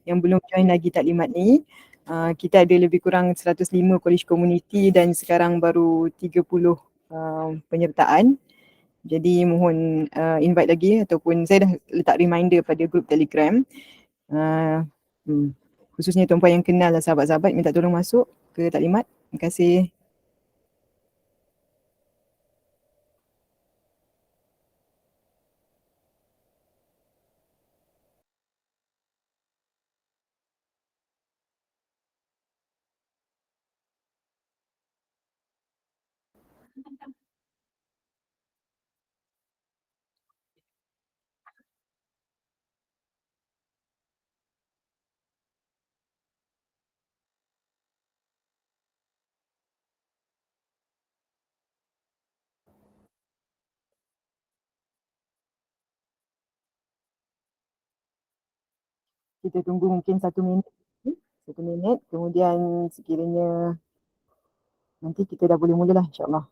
yang belum join lagi taklimat ni. Kita ada lebih kurang 105 college community dan sekarang baru 30 penyertaan. Jadi mohon invite lagi ataupun saya dah letak reminder pada grup Telegram. Khususnya tuan-puan yang kenal sahabat-sahabat minta tolong masuk ke taklimat. Terima kasih. Kita tunggu mungkin 1 minit. 1 minit, kemudian sekiranya nanti kita dah boleh mulalah insyaAllah.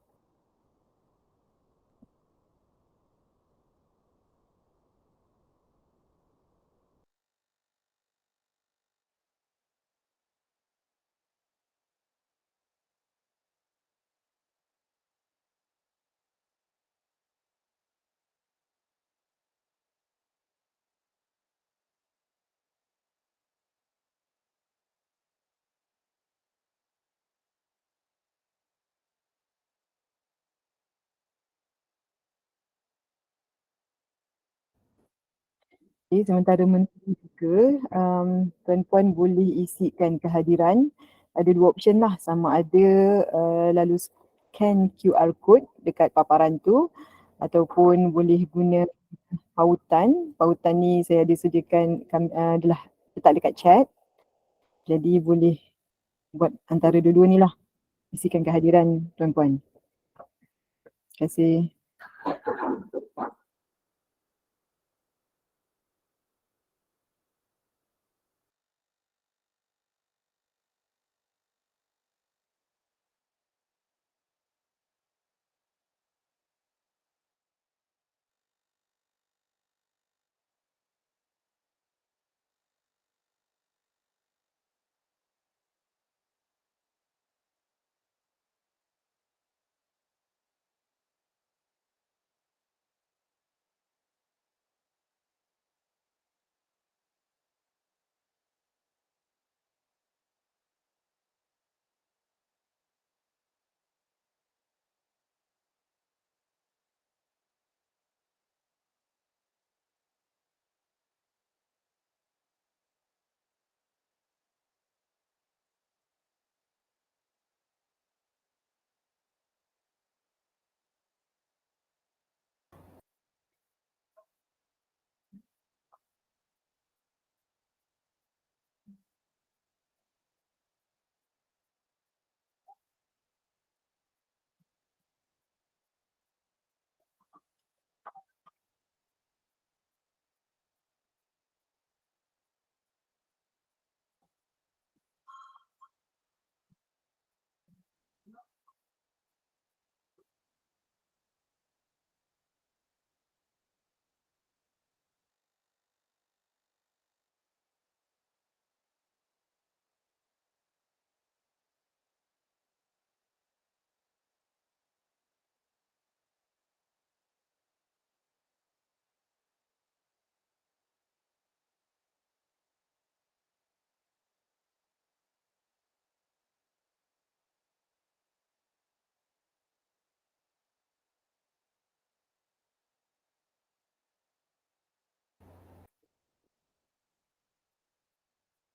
Okay, sementara menunggu juga, tuan-puan boleh isikan kehadiran. Ada 2 option lah, sama ada lalu scan QR code dekat paparan tu ataupun boleh guna pautan. Pautan ni saya ada sediakan adalah letak dekat chat. Jadi boleh buat antara dua-dua ni lah, isikan kehadiran tuan-puan. Terima kasih.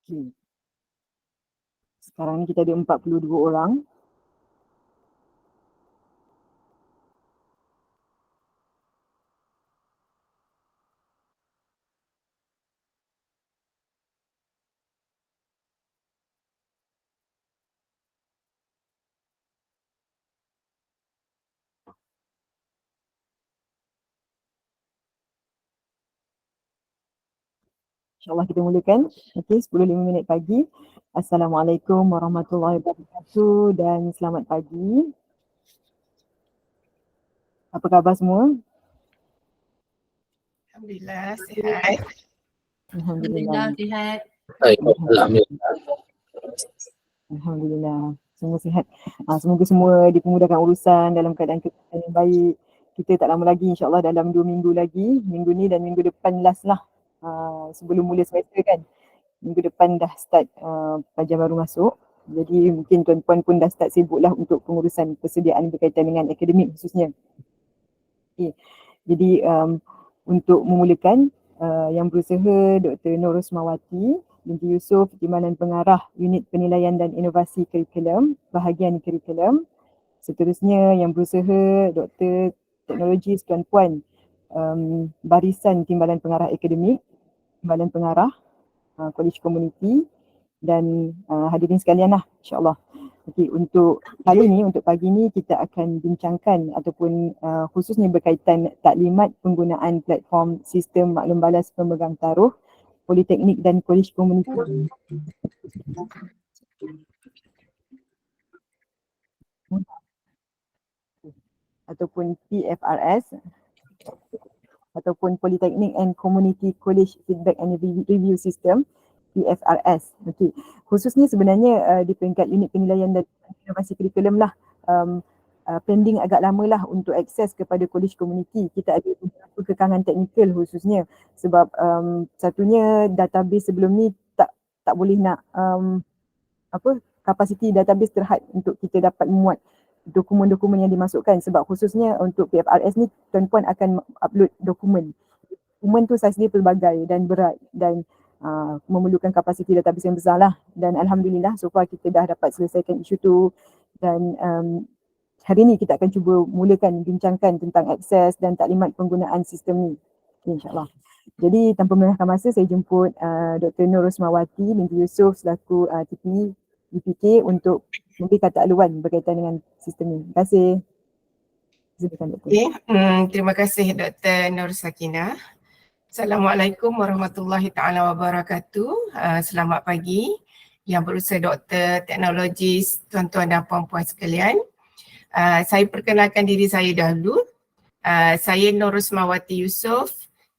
Okay. Sekarang ni kita ada 42 orang. InsyaAllah kita mulakan. Okey, 10.05 pagi. Assalamualaikum warahmatullahi wabarakatuh dan selamat pagi. Apa khabar semua? Alhamdulillah sihat. Alhamdulillah. Sihat. Alhamdulillah. Alhamdulillah. Semua sihat. Semoga semua dipermudahkan urusan dalam keadaan kesihatan yang baik. Kita tak lama lagi, insyaAllah dalam 2 minggu lagi. Minggu ni dan minggu depan last lah. Sebelum mula semester kan. Minggu depan dah start pelajaran baru masuk. Jadi mungkin tuan-puan pun dah start sibuk lah untuk pengurusan persediaan berkaitan dengan akademik khususnya. Okay. Jadi untuk memulakan, yang berusaha Dr. Nur Rosmawati binti Yusof, Timbalan Pengarah Unit Penilaian dan Inovasi Kurikulum, bahagian kurikulum. Seterusnya yang berusaha Dr. Teknologi Tuan Puan, barisan Timbalan Pengarah Akademik, Timbalan Pengarah, Kolej Komuniti dan hadirin sekalian lah, insyaAllah. Okey, untuk kali ni, untuk pagi ni kita akan bincangkan ataupun khususnya berkaitan taklimat penggunaan platform sistem maklum balas pemegang taruh Politeknik dan Kolej Komuniti ataupun PFRS ataupun Polytechnic and Community College Feedback and Review System, PFRS. Okey, khususnya sebenarnya di peringkat unit penilaian dan inovasi kurikulum lah, pending agak lama lah untuk akses kepada kolej komuniti. Kita ada beberapa kekangan teknikal khususnya sebab satunya database sebelum ni tak boleh nak kapasiti database terhad untuk kita dapat memuat dokumen-dokumen yang dimasukkan, sebab khususnya untuk PFRS ni tuan-puan akan upload dokumen. Dokumen tu saiz dia pelbagai dan berat dan memerlukan kapasiti database yang besar lah. Dan Alhamdulillah so far kita dah dapat selesaikan isu tu dan hari ni kita akan cuba mulakan bincangkan tentang akses dan taklimat penggunaan sistem ni, insyaAllah. Jadi tanpa melengahkan masa, saya jemput Dr. Nur Rosmawati binti Yusof selaku TP UPK untuk memberi kata aluan berkaitan dengan sistem ini. Terima kasih. Silakan Dr. Okay. Terima kasih Dr. Nur Sakinah. Assalamualaikum warahmatullahi taala wabarakatuh. Selamat pagi yang berusaha Doktor, teknologis, tuan-tuan dan puan-puan sekalian. Saya perkenalkan diri saya dahulu. Saya Nur Rosmawati Yusof,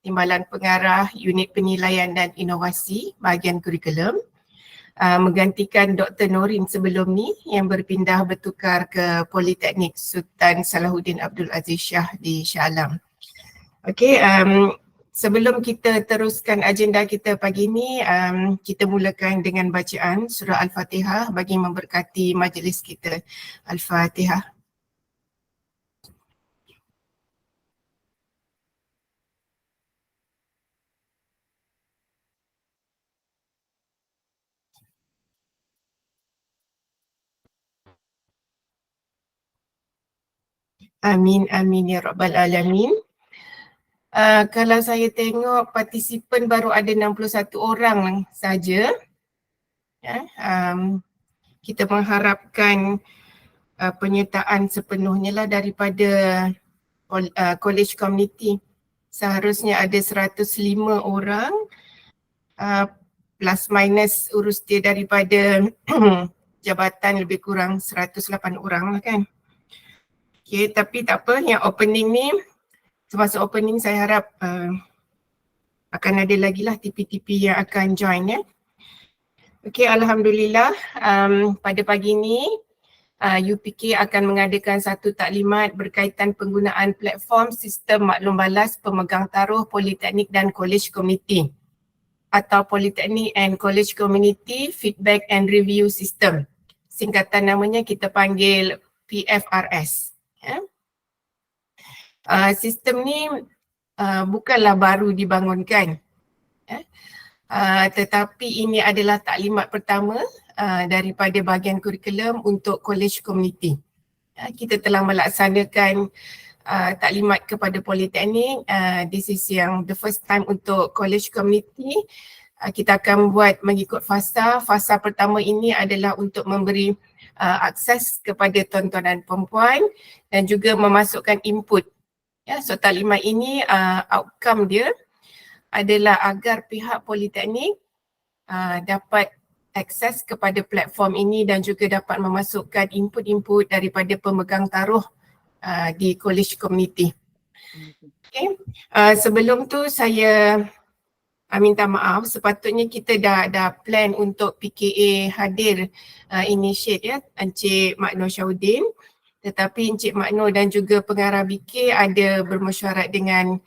Timbalan Pengarah Unit Penilaian dan Inovasi, bahagian kurikulum. Menggantikan Dr. Norin sebelum ni yang berpindah bertukar ke Politeknik Sultan Salahuddin Abdul Aziz Shah di Shah Alam. Okey, sebelum kita teruskan agenda kita pagi ni, kita mulakan dengan bacaan surah Al-Fatihah bagi memberkati majlis kita. Al-Fatihah. Amin, amin ya rabbal alamin. Kalau saya tengok partisipan baru ada 61 orang saja. Kita mengharapkan penyertaan sepenuhnya lah daripada college community. Seharusnya ada 105 orang, plus minus urus dia daripada jabatan lebih kurang 108 orang lah kan. Okay, tapi tak apa, yang opening ni, semasa opening saya harap akan ada lagi lah TP-TP yang akan join ya. Okay, Alhamdulillah pada pagi ni UPK akan mengadakan satu taklimat berkaitan penggunaan platform sistem maklum balas pemegang taruh Politeknik dan College Community atau Polytechnic and College Community Feedback and Review System. Singkatan namanya kita panggil PFRS. Sistem ni bukanlah baru dibangunkan, tetapi ini adalah taklimat pertama daripada bahagian kurikulum untuk college community. Kita telah melaksanakan taklimat kepada Politeknik. This is yang the first time untuk college community. Kita akan buat mengikut fasa. Fasa pertama ini adalah untuk memberi akses kepada tuan-tuan dan perempuan dan juga memasukkan input. Ya, so taklimat ini outcome dia adalah agar pihak Politeknik dapat akses kepada platform ini dan juga dapat memasukkan input-input daripada pemegang taruh di college community. Okay. Sebelum tu saya minta maaf, sepatutnya kita dah plan untuk PKA hadir initiate ya, Encik Mak Nur Syahudin. Tetapi Encik Mak Nur dan juga pengarah BK ada bermesyuarat dengan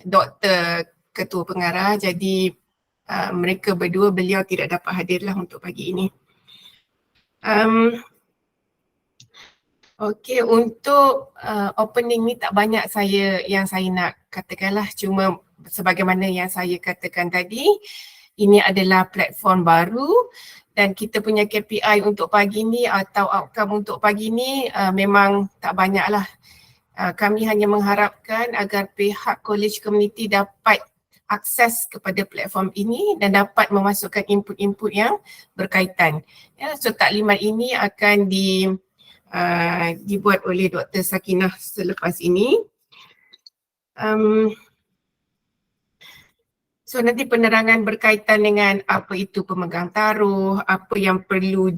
Doktor Ketua Pengarah, jadi mereka berdua, beliau tidak dapat hadirlah untuk pagi ini. Okey, untuk opening ni tak banyak yang saya nak katakanlah, cuma sebagaimana yang saya katakan tadi, ini adalah platform baru dan kita punya KPI untuk pagi ni atau outcome untuk pagi ni memang tak banyaklah. Kami hanya mengharapkan agar pihak college community dapat akses kepada platform ini dan dapat memasukkan input-input yang berkaitan. Ya, so taklimat ini akan dibuat oleh Dr. Sakinah selepas ini. So nanti penerangan berkaitan dengan apa itu pemegang taruh, apa yang perlu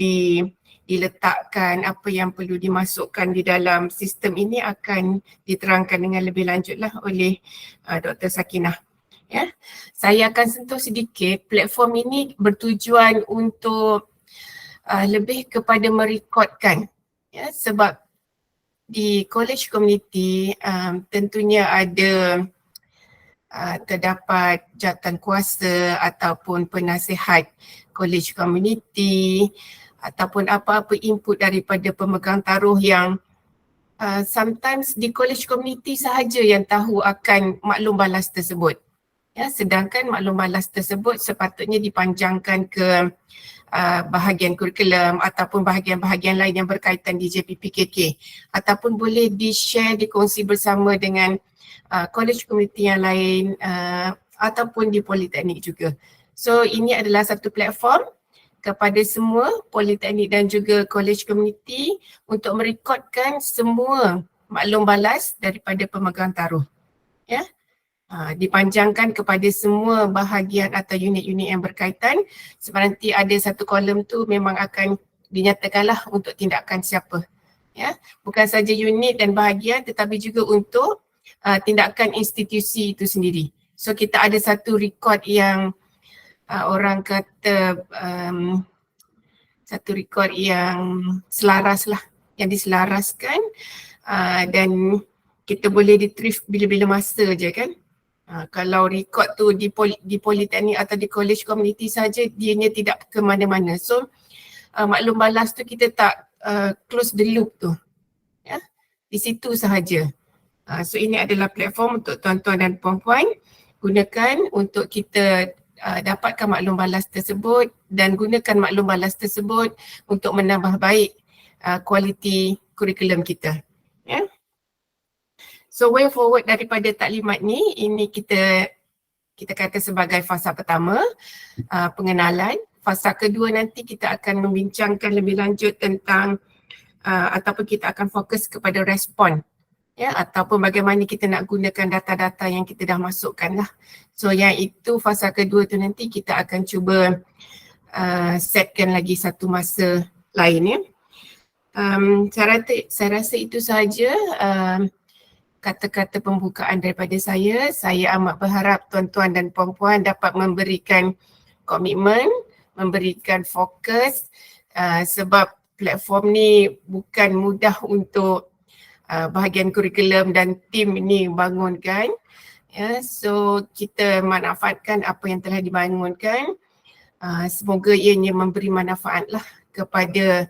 diletakkan, apa yang perlu dimasukkan di dalam sistem ini akan diterangkan dengan lebih lanjutlah oleh Dr. Sakinah. Ya. Saya akan sentuh sedikit, platform ini bertujuan untuk lebih kepada merekodkan, ya, sebab di college community tentunya ada terdapat jawatankuasa ataupun penasihat college community ataupun apa-apa input daripada pemegang taruh yang sometimes di college community sahaja yang tahu akan maklum balas tersebut. Ya, sedangkan maklum balas tersebut sepatutnya dipanjangkan ke bahagian kurikulum ataupun bahagian-bahagian lain yang berkaitan di JPPKK ataupun boleh di-share, dikongsi bersama dengan college community yang lain ataupun di politeknik juga. So ini adalah satu platform kepada semua politeknik dan juga college community untuk merekodkan semua maklum balas daripada pemegang taruh. Ya. Dipanjangkan kepada semua bahagian atau unit-unit yang berkaitan sebab nanti ada satu kolom tu memang akan dinyatakanlah untuk tindakan siapa. Ya, bukan saja unit dan bahagian tetapi juga untuk tindakan institusi itu sendiri. So kita ada satu rekod yang orang kata satu rekod yang selaras lah, yang diselaraskan dan kita boleh retrieve bila-bila masa je kan. Kalau rekod tu di politeknik atau di college community saja, dianya tidak ke mana-mana. So maklum balas tu kita tak close the loop tu. Ya, di situ sahaja. So ini adalah platform untuk tuan-tuan dan puan-puan gunakan untuk kita dapatkan maklum balas tersebut dan gunakan maklum balas tersebut untuk menambah baik kualiti kurikulum kita. Ya. So way forward daripada taklimat ni, ini kita kata sebagai fasa pertama, pengenalan. Fasa kedua nanti kita akan membincangkan lebih lanjut tentang ataupun kita akan fokus kepada respon, ya, ataupun bagaimana kita nak gunakan data-data yang kita dah masukkan lah. So yang itu fasa kedua tu nanti kita akan cuba setkan lagi satu masa lain, ya. Saya rasa itu sahaja kata-kata pembukaan daripada saya. Saya amat berharap tuan-tuan dan puan-puan dapat memberikan komitmen, memberikan fokus sebab platform ni bukan mudah untuk bahagian kurikulum dan tim ini bangunkan. Ya, so kita manfaatkan apa yang telah dibangunkan. Semoga ianya memberi manfaat lah kepada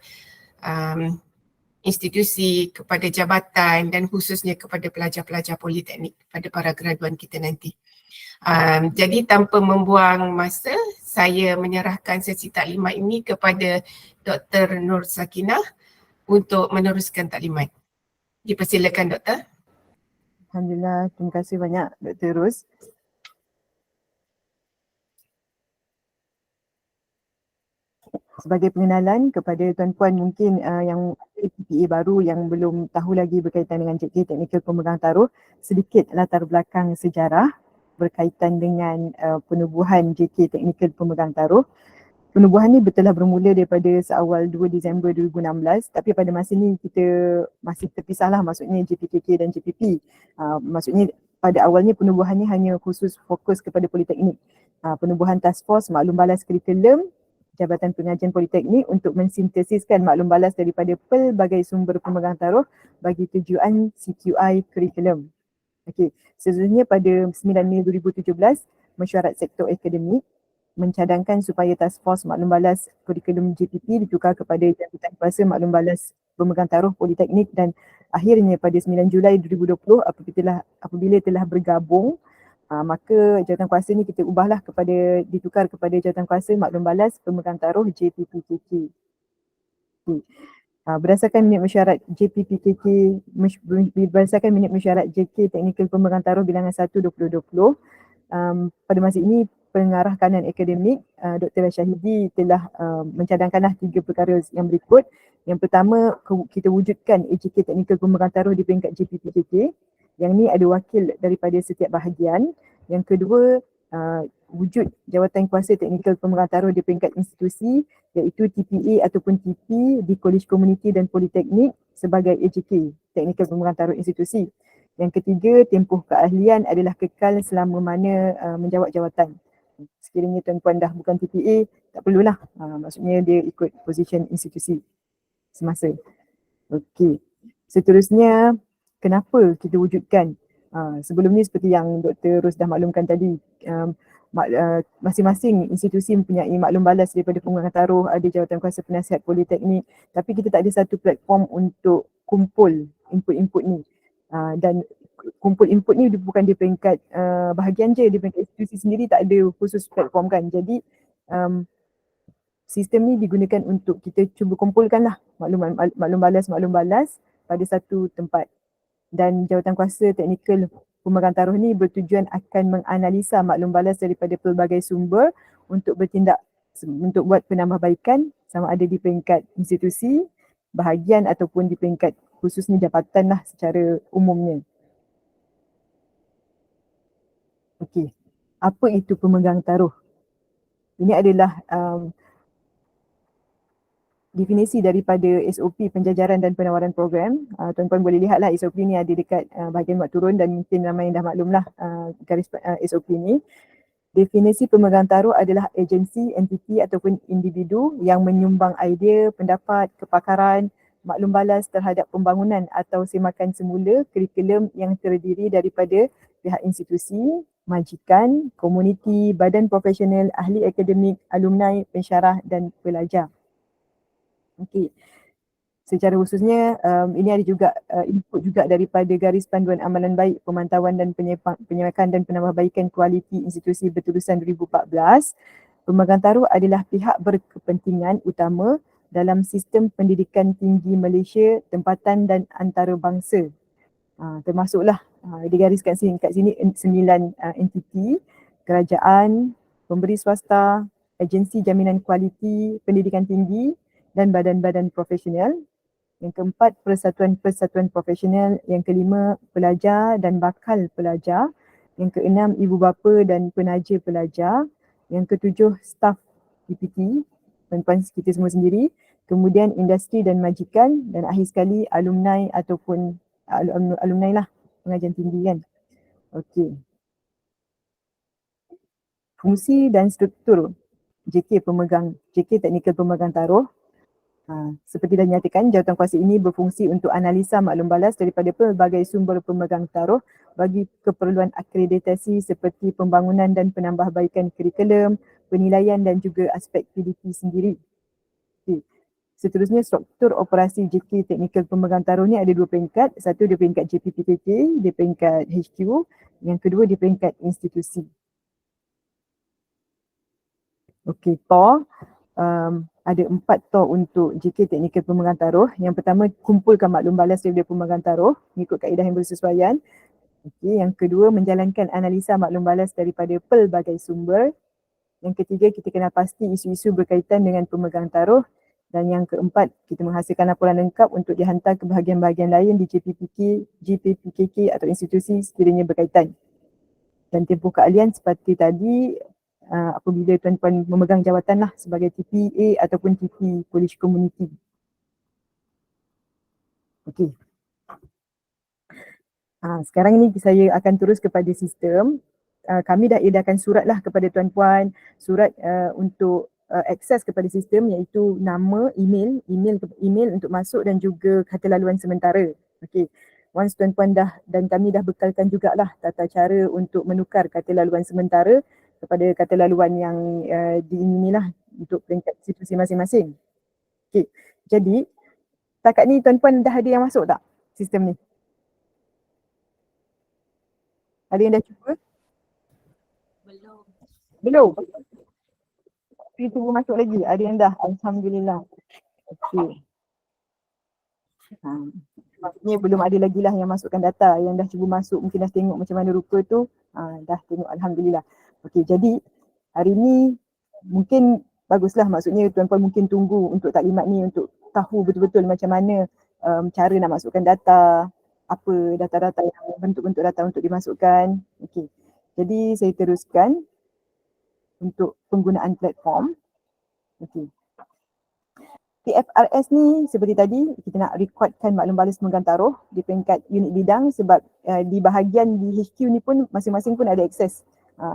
institusi, kepada jabatan dan khususnya kepada pelajar-pelajar politeknik, kepada para graduan kita nanti. Jadi tanpa membuang masa, saya menyerahkan sesi taklimat ini kepada Dr. Nur Sakinah untuk meneruskan taklimat. Dipersilakan Doktor. Alhamdulillah, terima kasih banyak Dr. Ros. Sebagai pengenalan kepada tuan-puan mungkin yang PPA baru yang belum tahu lagi berkaitan dengan JK Teknikal Pemegang Taruh, sedikit latar belakang sejarah berkaitan dengan penubuhan JK Teknikal Pemegang Taruh. Penubuhan ni telah bermula daripada seawal 2 Disember 2016, tapi pada masa ni kita masih terpisahlah, maksudnya JPKK dan JPP. Maksudnya pada awalnya penubuhannya hanya khusus fokus kepada politeknik. Penubuhan task force maklum balas kurikulum Jabatan Pengajian Politeknik untuk mensintesiskan maklum balas daripada pelbagai sumber pemegang taruh bagi tujuan CQI kurikulum. Okey, seterusnya pada 9 Mei 2017, Mesyuarat Sektor Akademik mencadangkan supaya task force maklum balas kurikulum JPP ditukar kepada Jabatan Kuasa Maklum Balas Pemegang Taruh Politeknik, dan akhirnya pada 9 Julai 2020 apabila telah bergabung, maka jawatan kuasa ni kita ubahlah ditukar kepada Jawatan Kuasa Maklum Balas Pemegang Taruh JPPKK. Berdasarkan minit mesyuarat JPPKK, berdasarkan minit mesyuarat JK Teknikal Pemegang Taruh bilangan 1 2020, pada masa ini pengarah kanan akademik Dr. Syahidi telah mencadangkanlah 3 perkara yang berikut. Yang pertama, kita wujudkan AJK Teknikal Pemegang Taruh di peringkat JPPKK. Yang ni ada wakil daripada setiap bahagian. Yang kedua, wujud Jawatan Kuasa Teknikal Pemegang Taruh di peringkat institusi, iaitu TPA ataupun TP di Kolej Komuniti dan Politeknik sebagai AJK Teknikal Pemegang Taruh institusi. Yang ketiga, tempoh keahlian adalah kekal selama mana menjawat jawatan. Sekiranya tuan-puan dah bukan TPA, tak perlulah. Maksudnya dia ikut position institusi semasa. Okey. Seterusnya, kenapa kita wujudkan? Sebelum ni seperti yang Dr. Ros dah maklumkan tadi, masing-masing institusi mempunyai maklum balas daripada pemegang taruh, ada Jawatan Kuasa Penasihat Politeknik, tapi kita tak ada satu platform untuk kumpul input-input ni. Dan kumpul input ni bukan di peringkat bahagian je, di peringkat institusi sendiri tak ada khusus platform kan. Jadi sistem ni digunakan untuk kita cuba kumpulkan lah maklum balas pada satu tempat. Dan Jawatan Kuasa Teknikal Pemegang Taruh ni bertujuan akan menganalisa maklum balas daripada pelbagai sumber untuk buat penambahbaikan sama ada di peringkat institusi, bahagian ataupun di peringkat khususnya jabatan lah secara umumnya. Okey, apa itu pemegang taruh? Ini adalah definisi daripada SOP penjajaran dan penawaran program. Tuan-tuan boleh lihatlah SOP ni ada dekat bahagian mat turun dan mungkin ramai yang dah maklumlah garis SOP ni. Definisi pemegang taruh adalah agensi, entiti ataupun individu yang menyumbang idea, pendapat, kepakaran, maklum balas terhadap pembangunan atau semakan semula kurikulum yang terdiri daripada pihak institusi, majikan, komuniti, badan profesional, ahli akademik, alumni, pensyarah dan pelajar. Okey. Secara khususnya ini ada juga input juga daripada garis panduan amalan baik pemantauan dan penyepakan dan penambahbaikan kualiti institusi berterusan 2014. Pemegang taruh adalah pihak berkepentingan utama dalam sistem pendidikan tinggi Malaysia, tempatan dan antarabangsa. Termasuklah digariskan kat sini 9 entiti, kerajaan, pemberi swasta, agensi jaminan kualiti pendidikan tinggi dan badan-badan profesional. Yang keempat, persatuan-persatuan profesional. Yang kelima, pelajar dan bakal pelajar. Yang keenam, ibu bapa dan penaja pelajar. Yang ketujuh, staf PPT, tuan-tuan kita semua sendiri. Kemudian industri dan majikan, dan akhir sekali alumni ataupun alumni lah, pengajian tinggi kan. Okey. Fungsi dan struktur JK Teknikal Pemegang Taruh. Seperti dah dinyatakan, jawatan kuasa ini berfungsi untuk analisa maklum balas daripada pelbagai sumber pemegang taruh bagi keperluan akreditasi seperti pembangunan dan penambahbaikan kurikulum, penilaian dan juga aspek PDP sendiri. Okay. Seterusnya, struktur operasi JK Teknikal Pemegang Taruh ni ada 2 peringkat. Satu di peringkat JPPKK, di peringkat HQ. Yang kedua di peringkat institusi. Okey, TOR. Ada 4 TOR untuk JK Teknikal Pemegang Taruh. Yang pertama, kumpulkan maklum balas daripada pemegang taruh mengikut kaedah yang bersesuaian. Okey, yang kedua, menjalankan analisa maklum balas daripada pelbagai sumber. Yang ketiga, kita kenal pasti isu-isu berkaitan dengan pemegang taruh. Dan yang keempat, kita menghasilkan laporan lengkap untuk dihantar ke bahagian-bahagian lain di JPPKK atau institusi sekiranya berkaitan. Dan tempoh keahlian seperti tadi, apabila tuan-tuan memegang jawatan lah sebagai TPA ataupun TP Kolej Komuniti. Okey. Sekarang ni saya akan terus kepada sistem. Kami dah edarkan surat lah kepada tuan-puan, surat untuk akses kepada sistem iaitu nama, email untuk masuk dan juga kata laluan sementara. Okey. Once tuan-puan dah dan kami dah bekalkan jugalah tata cara untuk menukar kata laluan sementara kepada kata laluan yang diinginilah untuk peringkat institusi masing-masing. Okey. Jadi setakat ni tuan-puan dah ada yang masuk tak sistem ni? Ada yang dah cuba? Belum. Kita tunggu masuk lagi. Ada yang dah. Alhamdulillah. Okey. Maksudnya belum ada lagi lah yang masukkan data. Yang dah cuba masuk mungkin dah tengok macam mana rupa tu. Dah tengok Alhamdulillah. Okey, jadi hari ni mungkin baguslah, maksudnya tuan-puan mungkin tunggu untuk taklimat ni untuk tahu betul-betul macam mana cara nak masukkan data, apa data-data yang bentuk-bentuk data untuk dimasukkan. Okey. Jadi saya teruskan untuk penggunaan platform. Okey. TFRS ni seperti tadi kita nak rekodkan maklum balas pemegang taruh di peringkat unit bidang sebab di bahagian di HQ ni pun masing-masing pun ada akses.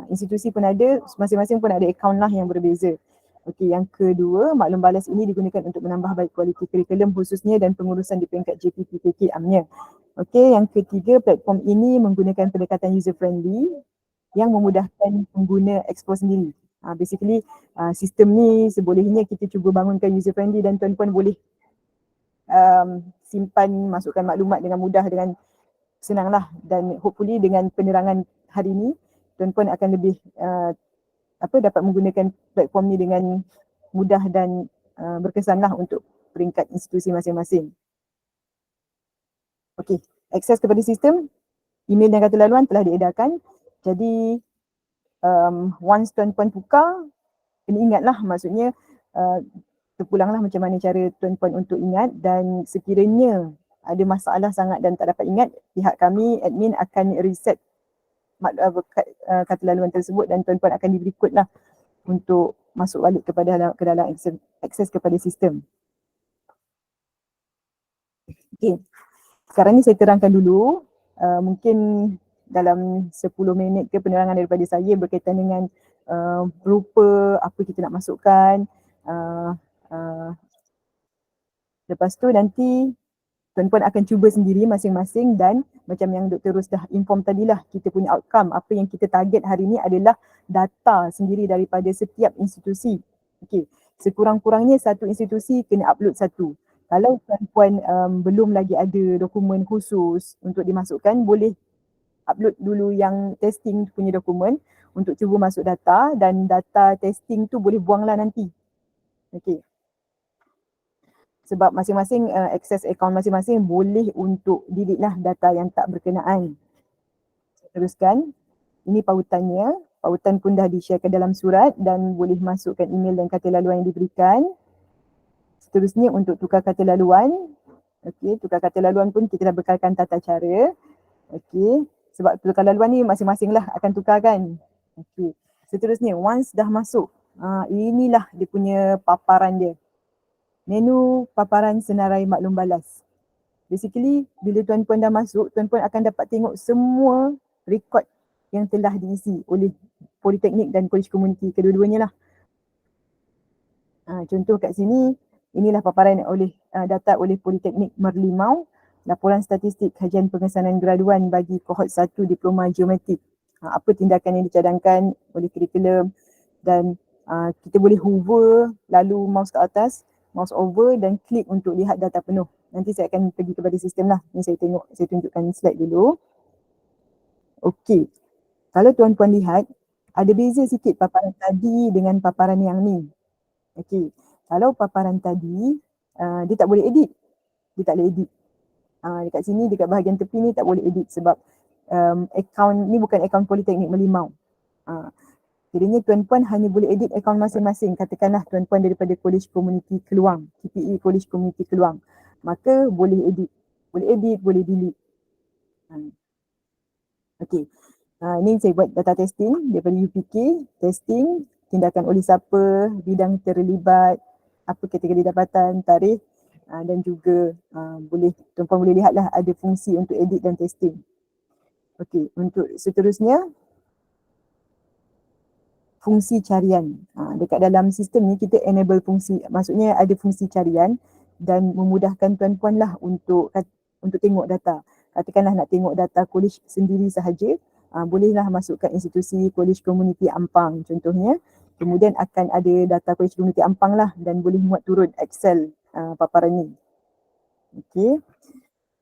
Institusi pun ada, masing-masing pun ada akaun lah yang berbeza. Okey, yang kedua, maklum balas ini digunakan untuk menambah baik kualiti kurikulum khususnya dan pengurusan di peringkat JPPKK amnya. Okey, yang ketiga, platform ini menggunakan pendekatan user friendly yang memudahkan pengguna explore sendiri. Basically sistem ni sebolehnya kita cuba bangunkan user friendly dan tuan-puan boleh simpan, masukkan maklumat dengan mudah, dengan senanglah, dan hopefully dengan penerangan hari ni tuan-puan akan lebih dapat menggunakan platform ni dengan mudah dan berkesanlah untuk peringkat institusi masing-masing. Okey, akses kepada sistem, email dan kata laluan telah diedarkan. Jadi once tuan-puan tukar, kena ingatlah, maksudnya terpulanglah macam mana cara tuan-puan untuk ingat, dan sekiranya ada masalah sangat dan tak dapat ingat, pihak kami admin akan reset kata laluan tersebut dan tuan-puan akan diberi kod lah untuk masuk balik ke dalam akses kepada sistem. Okey. Sekarang ni saya terangkan dulu, mungkin dalam 10 minit ke penerangan daripada saya berkaitan dengan rupa apa kita nak masukkan. Lepas tu nanti tuan-puan akan cuba sendiri masing-masing, dan macam yang Dr. Ros dah inform tadilah, kita punya outcome, apa yang kita target hari ni adalah data sendiri daripada setiap institusi. Okey, sekurang-kurangnya satu institusi kena upload satu. Kalau tuan-puan belum lagi ada dokumen khusus untuk dimasukkan, boleh upload dulu yang testing punya dokumen untuk cuba masuk data, dan data testing tu boleh buanglah nanti. Okey. Sebab masing-masing akses akaun masing-masing boleh untuk delete lah data yang tak berkenaan. Teruskan. Ini pautannya. Pautan pun dah di-sharekan dalam surat dan boleh masukkan email dan kata laluan yang diberikan. Seterusnya untuk tukar kata laluan. Okey, tukar kata laluan pun kita dah bekalkan tata cara. Okey, sebab tukar laluan ni masing-masing lah akan tukarkan. Okey. Seterusnya, once dah masuk, inilah dia punya paparan dia. Menu paparan senarai maklum balas. Basically, bila tuan-puan dah masuk, tuan-puan akan dapat tengok semua rekod yang telah diisi oleh Politeknik dan Kolej Komuniti, kedua-duanya lah. Contoh kat sini, inilah paparan oleh data oleh Politeknik Merlimau, laporan statistik kajian pengesanan graduan bagi kohort 1 Diploma Geometrik. Apa tindakan yang dicadangkan oleh kurikulum, dan kita boleh hover lalu mouse ke atas, mouse over dan klik untuk lihat data penuh. Nanti saya akan pergi kepada sistem lah. Ni saya tunjukkan slide dulu. Okey. Kalau tuan-puan lihat, ada beza sikit paparan tadi dengan paparan yang ni. Okey. Kalau paparan tadi, dia tak boleh edit. Dia tak boleh edit. Dekat sini, dekat bahagian tepi ni tak boleh edit sebab akaun ni bukan akaun Politeknik Merlimau. Jadinya tuan-puan hanya boleh edit akaun masing-masing. Katakanlah tuan-puan daripada Kolej Komuniti Keluang, KPE Kolej Komuniti Keluang. Maka boleh edit. Boleh edit, boleh delete. Okey. Ni saya buat data testing daripada UPK. Testing, tindakan oleh siapa, bidang terlibat, apa kategori dapatan, tarikh, dan juga tuan-puan boleh lihatlah ada fungsi untuk edit dan testing. Okey, untuk seterusnya fungsi carian. Dekat dalam sistem ni kita enable fungsi, maksudnya ada fungsi carian dan memudahkan tuan-puan lah untuk tengok data. Katakanlah nak tengok data college sendiri sahaja, bolehlah masukkan institusi College Community Ampang contohnya. Kemudian akan ada data College Community Ampang lah dan boleh muat turun Excel paparan ni. Okey.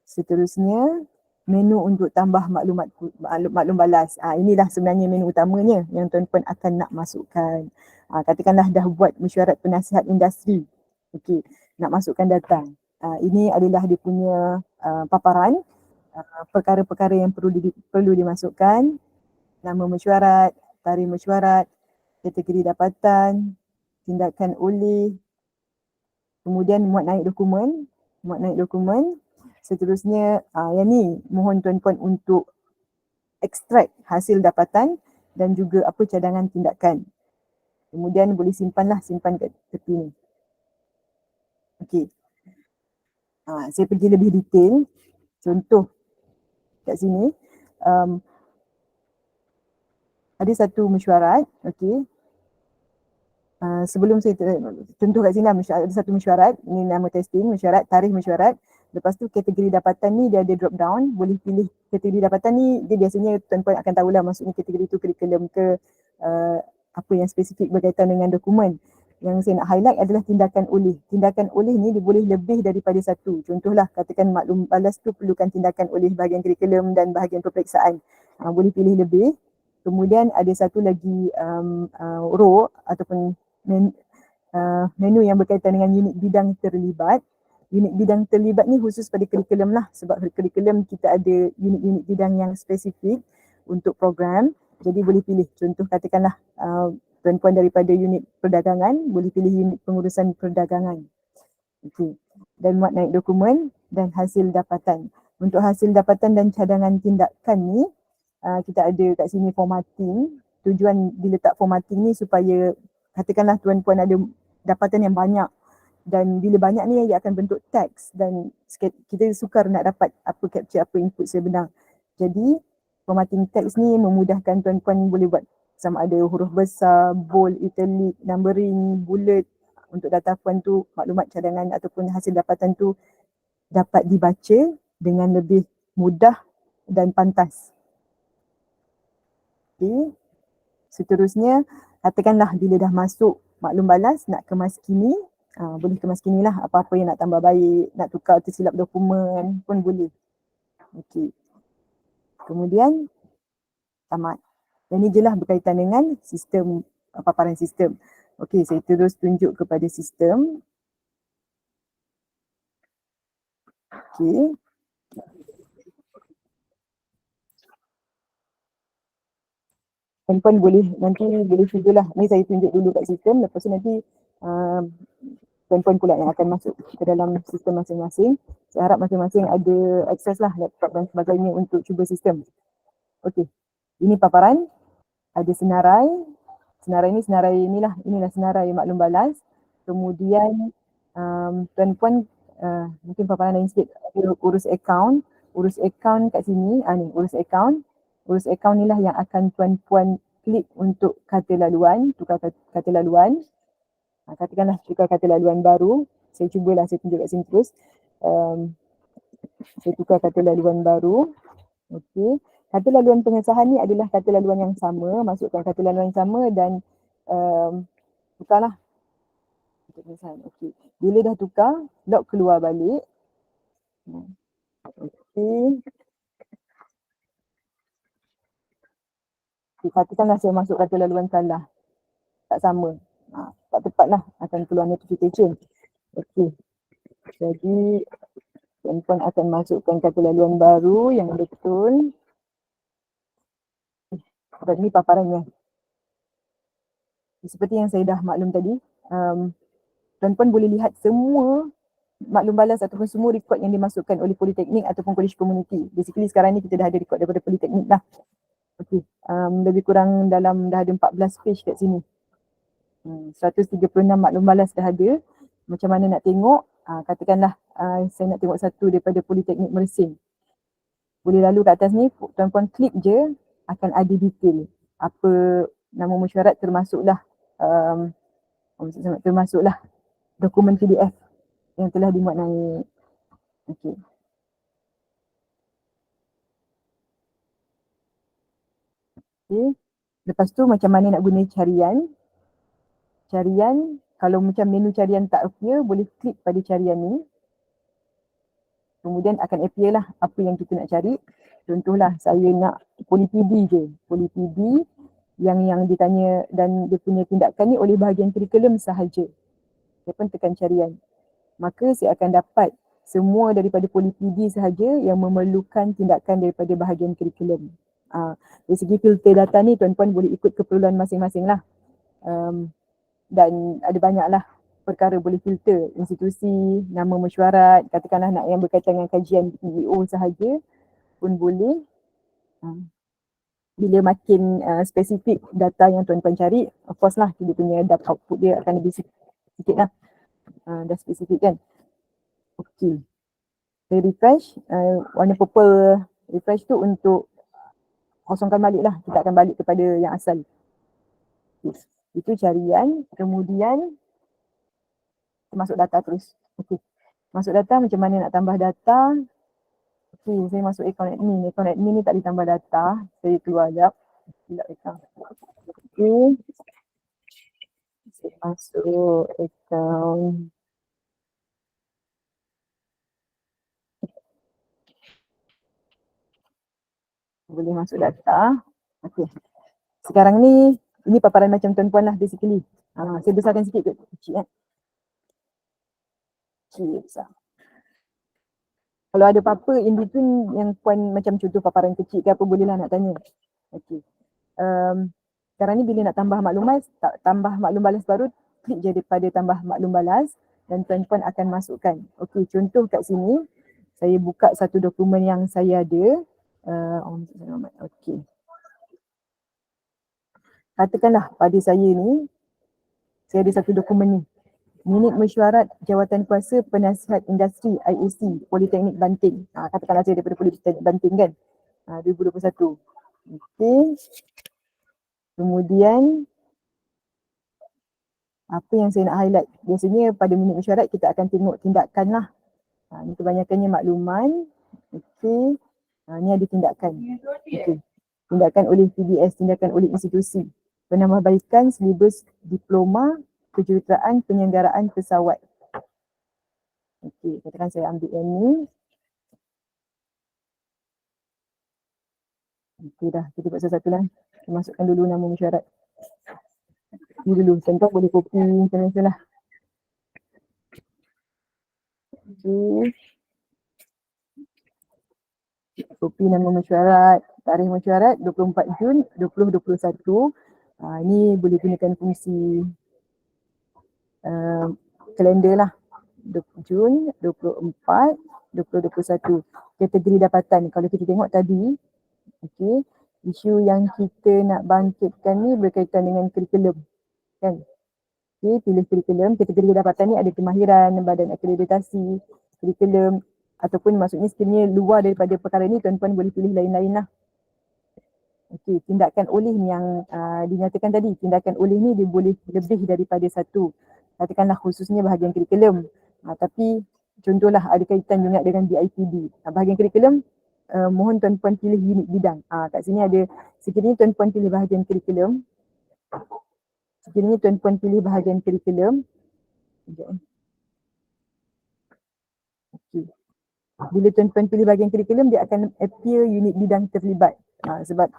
Seterusnya menu untuk tambah maklum balas. Inilah sebenarnya menu utamanya yang tuan-puan akan nak masukkan. Katakanlah dah buat mesyuarat penasihat industri. Okey, nak masukkan data. Ini adalah dia punya paparan perkara-perkara yang perlu dimasukkan. Nama mesyuarat, tarikh mesyuarat, kategori dapatan, tindakan oleh, kemudian muat naik dokumen. Seterusnya yang ni mohon tuan-puan untuk ekstrak hasil dapatan dan juga apa cadangan tindakan. Kemudian boleh simpan kat tepi ni. Okey. Saya pergi lebih detail. Contoh kat sini ada satu mesyuarat, okey. Sebelum saya contoh kat sini ada satu mesyuarat, ni nama testing, mesyuarat, tarikh mesyuarat. Lepas tu kategori dapatan ni dia ada drop down, boleh pilih kategori dapatan ni, dia biasanya tuan-puan akan tahulah maksudnya kategori tu kurikulum ke apa yang spesifik berkaitan dengan dokumen. Yang saya nak highlight adalah tindakan oleh. Tindakan oleh ni dia boleh lebih daripada satu. Contohlah katakan maklum balas tu perlukan tindakan oleh bahagian kurikulum dan bahagian peperiksaan. Boleh pilih lebih. Kemudian ada satu lagi row ataupun menu yang berkaitan dengan unit bidang terlibat. Unit bidang terlibat ni khusus pada kurikulum lah, sebab kurikulum kita ada unit-unit bidang yang spesifik untuk program. Jadi boleh pilih, contoh katakanlah tuan-puan daripada unit perdagangan, boleh pilih unit pengurusan perdagangan. Okey. Dan muat naik dokumen dan hasil dapatan. Untuk hasil dapatan dan cadangan tindakan ni, kita ada kat sini formatting. Tujuan diletak formatting ni supaya katakanlah tuan-puan ada dapatan yang banyak, dan bila banyak ni ia akan bentuk teks dan kita sukar nak dapat apa capture, apa input sebenar. Jadi formatting teks ni memudahkan tuan-puan boleh buat sama ada huruf besar, bold, italic, numbering, bullet. Untuk data puan tu, maklumat cadangan ataupun hasil dapatan tu dapat dibaca dengan lebih mudah dan pantas. Okay. Seterusnya, katakanlah bila dah masuk maklum balas nak kemas kini, boleh kemas kini lah, apa-apa yang nak tambah baik, nak tukar tersilap dokumen pun boleh. Okey. Kemudian tamat. Dan ini je lah berkaitan dengan sistem, paparan sistem. Okey, saya terus tunjuk kepada sistem. Okey. Tuan-puan boleh nanti boleh lah. Ni saya tunjuk dulu kat sistem, lepas tu nanti tuan-puan pula yang akan masuk ke dalam sistem masing-masing. Saya harap masing-masing ada akses lah laptop dan sebagainya untuk cuba sistem. Okey, ini paparan. Ada senarai. Senarai inilah senarai maklum balas. Kemudian tuan-puan mungkin paparan lain sikit, urus akaun. Urus akaun kat sini, ni urus akaun. Urus akaun inilah yang akan tuan-puan klik untuk kata laluan, tukar kata laluan. Katakanlah tukar kata laluan baru. Saya cubalah, saya tunjuk kat sini terus. Saya tukar kata laluan baru. Okey. Kata laluan pengesahan ni adalah kata laluan yang sama, masukkan kata laluan yang sama dan tukarlah. Okey. Bila dah tukar, lock keluar balik. Okey. Katakanlah saya masuk kata laluan salah. Tak sama. Tak tepat lah, akan keluar notification. Okey. Jadi tuan-tuan akan masukkan kata laluan baru yang betul. Dan ni paparannya. Seperti yang saya dah maklum tadi, tuan-puan boleh lihat semua maklum balas ataupun semua rekod yang dimasukkan oleh Politeknik ataupun College Community. Basically sekarang ni kita dah ada rekod daripada Politeknik lah. Okey, lebih kurang dah ada 14 page kat sini. 136 maklum balas dah ada. Macam mana nak tengok? Katakanlah saya nak tengok satu daripada Politeknik Mersing. Boleh lalu kat atas ni, tuan-puan klik je, akan ada detail. Apa nama mesyuarat termasuklah termasuklah dokumen PDF yang telah dimuat naik. Okey. Okay. Lepas tu macam mana nak guna carian. Carian, kalau macam menu carian tak appear, boleh klik pada carian ni. Kemudian akan appear lah apa yang kita nak cari. Contohlah saya nak PoliPD je. PoliPD yang ditanya dan dia punya tindakan ni oleh bahagian kurikulum sahaja. Saya pun tekan carian. Maka saya akan dapat semua daripada PoliPD sahaja yang memerlukan tindakan daripada bahagian kurikulum. Dari segi filter data ni tuan-puan boleh ikut keperluan masing-masing lah. Dan ada banyaklah perkara boleh filter. Institusi, nama mesyuarat, katakanlah nak yang berkaitan dengan kajian PEO sahaja pun boleh. Bila makin spesifik data yang tuan-tuan cari, of course lah dia punya data output dia akan lebih sikit lah. Dah spesifik kan. Okay. Saya refresh, warna purple refresh tu untuk kosongkan balik lah. Kita akan balik kepada yang asal. Okay. Itu carian, kemudian masuk data terus. Okay. Masuk data, macam mana nak tambah data. Okay, saya masuk account admin. Account admin ni tak ditambah data. Saya keluar sekejap. Silap account. Okay. Saya masuk account. Boleh masuk data. Okay. Sekarang ni, ini paparan macam tuan-puan lah basically. Saya besarkan sikit ke kecil kan. Kecil besar. Kalau ada apa-apa in between yang puan macam contoh paparan kecil ke apa, bolehlah nak tanya. Okay. Sekarang ni bila nak tambah maklum balas baru, klik je daripada tambah maklum balas dan tuan-puan akan masukkan. Okay, contoh kat sini, saya buka satu dokumen yang saya ada. Okay. Katakanlah pada saya ni, saya ada satu dokumen ni. Minit mesyuarat Jawatan Kuasa Penasihat Industri IAC Politeknik Banting. Katakanlah saya daripada Politeknik Banting kan. 2021. Okey. Kemudian apa yang saya nak highlight? Biasanya pada minit mesyuarat kita akan tengok tindakan lah. Ini kebanyakannya makluman. Okey. Ni ada tindakan. Okey. Tindakan oleh PBS, tindakan oleh institusi. Penambahbaikan silibus diploma kejuruteraan penyelenggaraan pesawat. Okey, katakan saya ambil yang ni. Okey dah, kita buat satu-satu lah. Saya masukkan dulu nama mesyuarat. Ni dulu, contoh boleh copy macam ni lah. Okey. Copy nama mesyuarat, tarikh mesyuarat 24 Jun 2021. Ini boleh gunakan fungsi kalender lah. Jun 24, 2021. Kategori dapatan. Kalau kita tengok tadi, okay, isu yang kita nak bangkitkan ni berkaitan dengan kurikulum. Kan? Okay, pilih kurikulum. Kategori dapatan ni ada kemahiran, badan akreditasi, kurikulum ataupun maksudnya sekiranya luar daripada perkara ni, tuan-puan boleh pilih lain-lain lah. Okay, tindakan oleh ni yang dinyatakan tadi. Tindakan oleh ni dia boleh lebih daripada satu. Katakanlah khususnya bahagian kurikulum. Tapi contohlah ada kaitan juga dengan BIPD. Bahagian kurikulum, mohon tuan-puan pilih unit bidang. Kat sini ada, sekiranya tuan-puan pilih bahagian kurikulum. Sekiranya tuan-puan pilih bahagian kurikulum. Okay. Bila tuan-puan pilih bahagian kurikulum, dia akan appear unit bidang terlibat. Sebab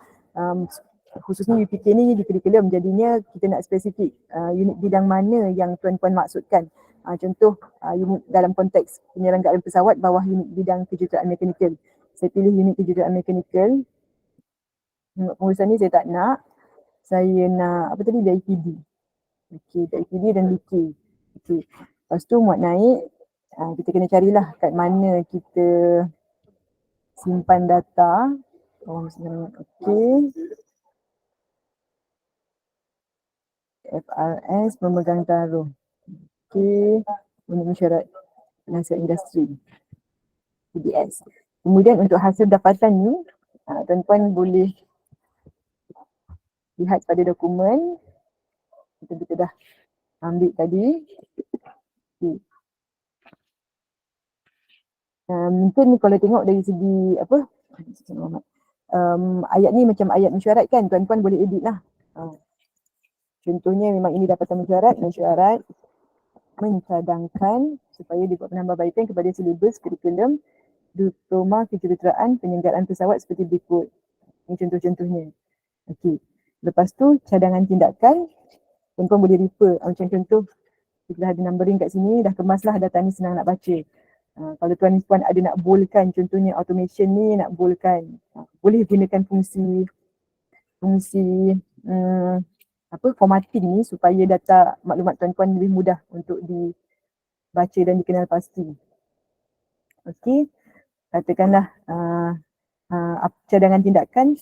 khususnya UPK ni di kurikulum, jadinya kita nak spesifik unit bidang mana yang tuan-puan maksudkan. Contoh unit dalam konteks penyelenggaraan pesawat bawah unit bidang kejuruteraan mekanikal. Saya pilih unit kejuruteraan mekanikal. Pengurusan ni saya tak nak. Saya nak apa tadi, BIPD. Okey, BIPD dan BK. Okey. Lepas tu muat naik, kita kena carilah kat mana kita simpan data. Okey. FRS memegang taruh. Okey, unit mesyuarat penasihat industri. PBS. Kemudian untuk hasil dapatan ni, tuan-tuan boleh lihat pada dokumen. Kita dah ambil tadi. Okay. Mungkin ni kalau tengok dari segi apa, ayat ni macam ayat mesyuarat kan, tuan-tuan boleh edit lah. Contohnya memang ini dapatan mesyuarat mencadangkan supaya dibuat penambahbaikan kepada silibus kurikulum diploma kejuruteraan penyelenggaraan pesawat seperti berikut. Ini contoh-contohnya. Okey. Lepas tu cadangan tindakan, tuan-tuan boleh refer. Macam contoh, kita dah ada numbering kat sini, dah kemas lah data ni, senang nak baca. Kalau tuan-tuan ada nak boldkan, contohnya automation ni nak boldkan, boleh gunakan fungsi formatting ni supaya data maklumat tuan-tuan lebih mudah untuk dibaca dan dikenal pasti. Okey, katakanlah cadangan tindakan.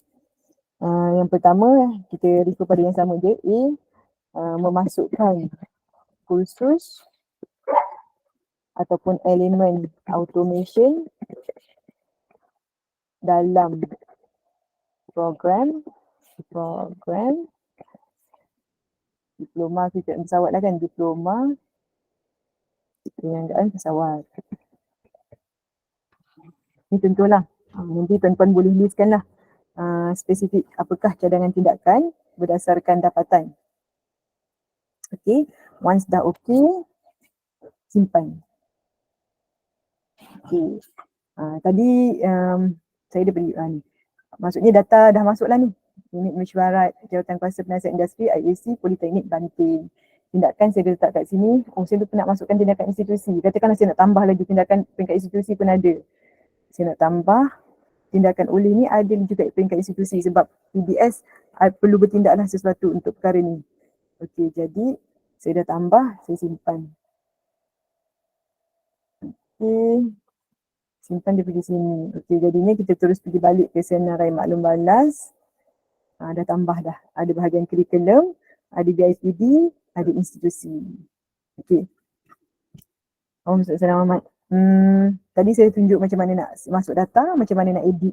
Yang pertama, kita refer pada yang sama je. Memasukkan kursus ataupun elemen automation dalam program diploma kejuruteraan pesawat lah kan, diploma penyelenggaraan pesawat. Ini contohlah. Nanti tuan-tuan boleh listkan lah spesifik apakah cadangan tindakan berdasarkan dapatan. Okey, once dah okey, simpan. Okey. Tadi saya dah beri ni. Maksudnya data dah masuk lah ni. Unit mesyuarat, Jawatan Kuasa Penasihat Industri, IAC, Politeknik Banting. Tindakan saya dah letak kat sini. Saya lupa nak masukkan tindakan institusi. Katakanlah saya nak tambah lagi tindakan peringkat institusi pun ada. Saya nak tambah tindakan oleh ni ada juga peringkat institusi sebab PBS perlu bertindaklah sesuatu untuk perkara ni. Okey, jadi saya dah tambah, saya simpan. Okey. Simpan dia pergi sini. Okey, jadinya kita terus pergi balik ke senarai maklum balas. Dah tambah dah. Ada bahagian kurikulum, ada BIPD, ada institusi. Okey. Assalamualaikum. Tadi saya tunjuk macam mana nak masuk data, macam mana nak edit.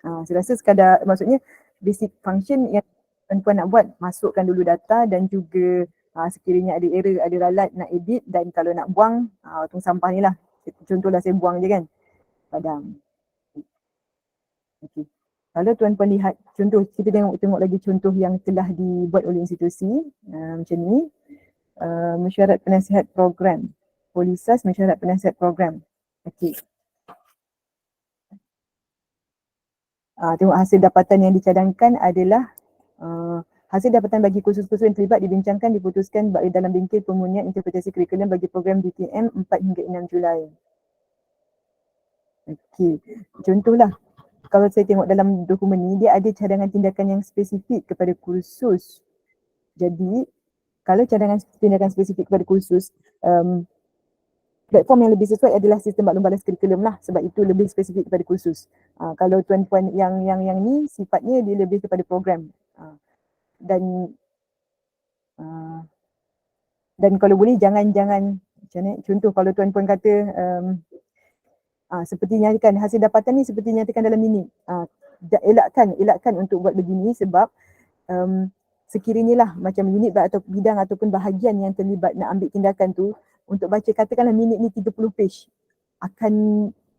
Saya rasa sekadar, maksudnya basic function yang tuan-tuan nak buat, masukkan dulu data dan juga sekiranya ada error, ada ralat nak edit, dan kalau nak buang, tong sampah ni lah. Contohlah saya buang je kan. Padam. Okey. Kalau tuan-tuan lihat contoh, kita tengok lagi contoh yang telah dibuat oleh institusi macam ni. Mesyuarat penasihat program. Polisas mesyuarat penasihat program. Okey. Tengok hasil dapatan yang dicadangkan adalah hasil dapatan bagi kursus-kursus yang terlibat dibincangkan, diputuskan dalam bingkai pemurnian interpretasi kurikulum bagi program DTM 4 hingga 6 Julai. Okey, contohlah kalau saya tengok dalam dokumen ni, dia ada cadangan tindakan yang spesifik kepada kursus. Jadi kalau cadangan tindakan spesifik kepada kursus, platform yang lebih sesuai adalah sistem maklum balas kurikulum lah, sebab itu lebih spesifik kepada kursus. Kalau tuan-tuan yang ni sifatnya dia lebih kepada program. Dan kalau boleh jangan macam ni, contoh kalau tuan-tuan kata seperti nyatakan hasil dapatan ni seperti nyatakan dalam minit. Elakkan untuk buat begini sebab sekiranya lah macam unit atau bidang ataupun bahagian yang terlibat nak ambil tindakan tu, untuk baca katakanlah minit ni 30 page, akan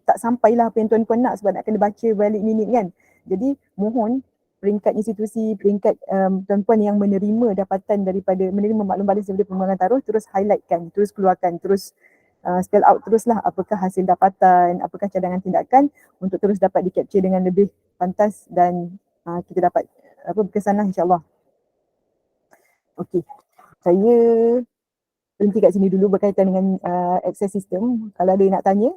tak sampailah apa yang tuan-tuan nak sebab nak kena baca balik minit kan. Jadi mohon peringkat institusi, peringkat tuan-tuan yang menerima dapatan daripada, menerima maklum balas daripada Perlembagaan Taruh, terus highlightkan, terus keluarkan, terus spell out teruslah apakah hasil dapatan, apakah cadangan tindakan untuk terus dapat di-capture dengan lebih pantas dan kita dapat berkesan lah insyaAllah. Okey, saya berhenti kat sini dulu berkaitan dengan access system. Kalau ada yang nak tanya.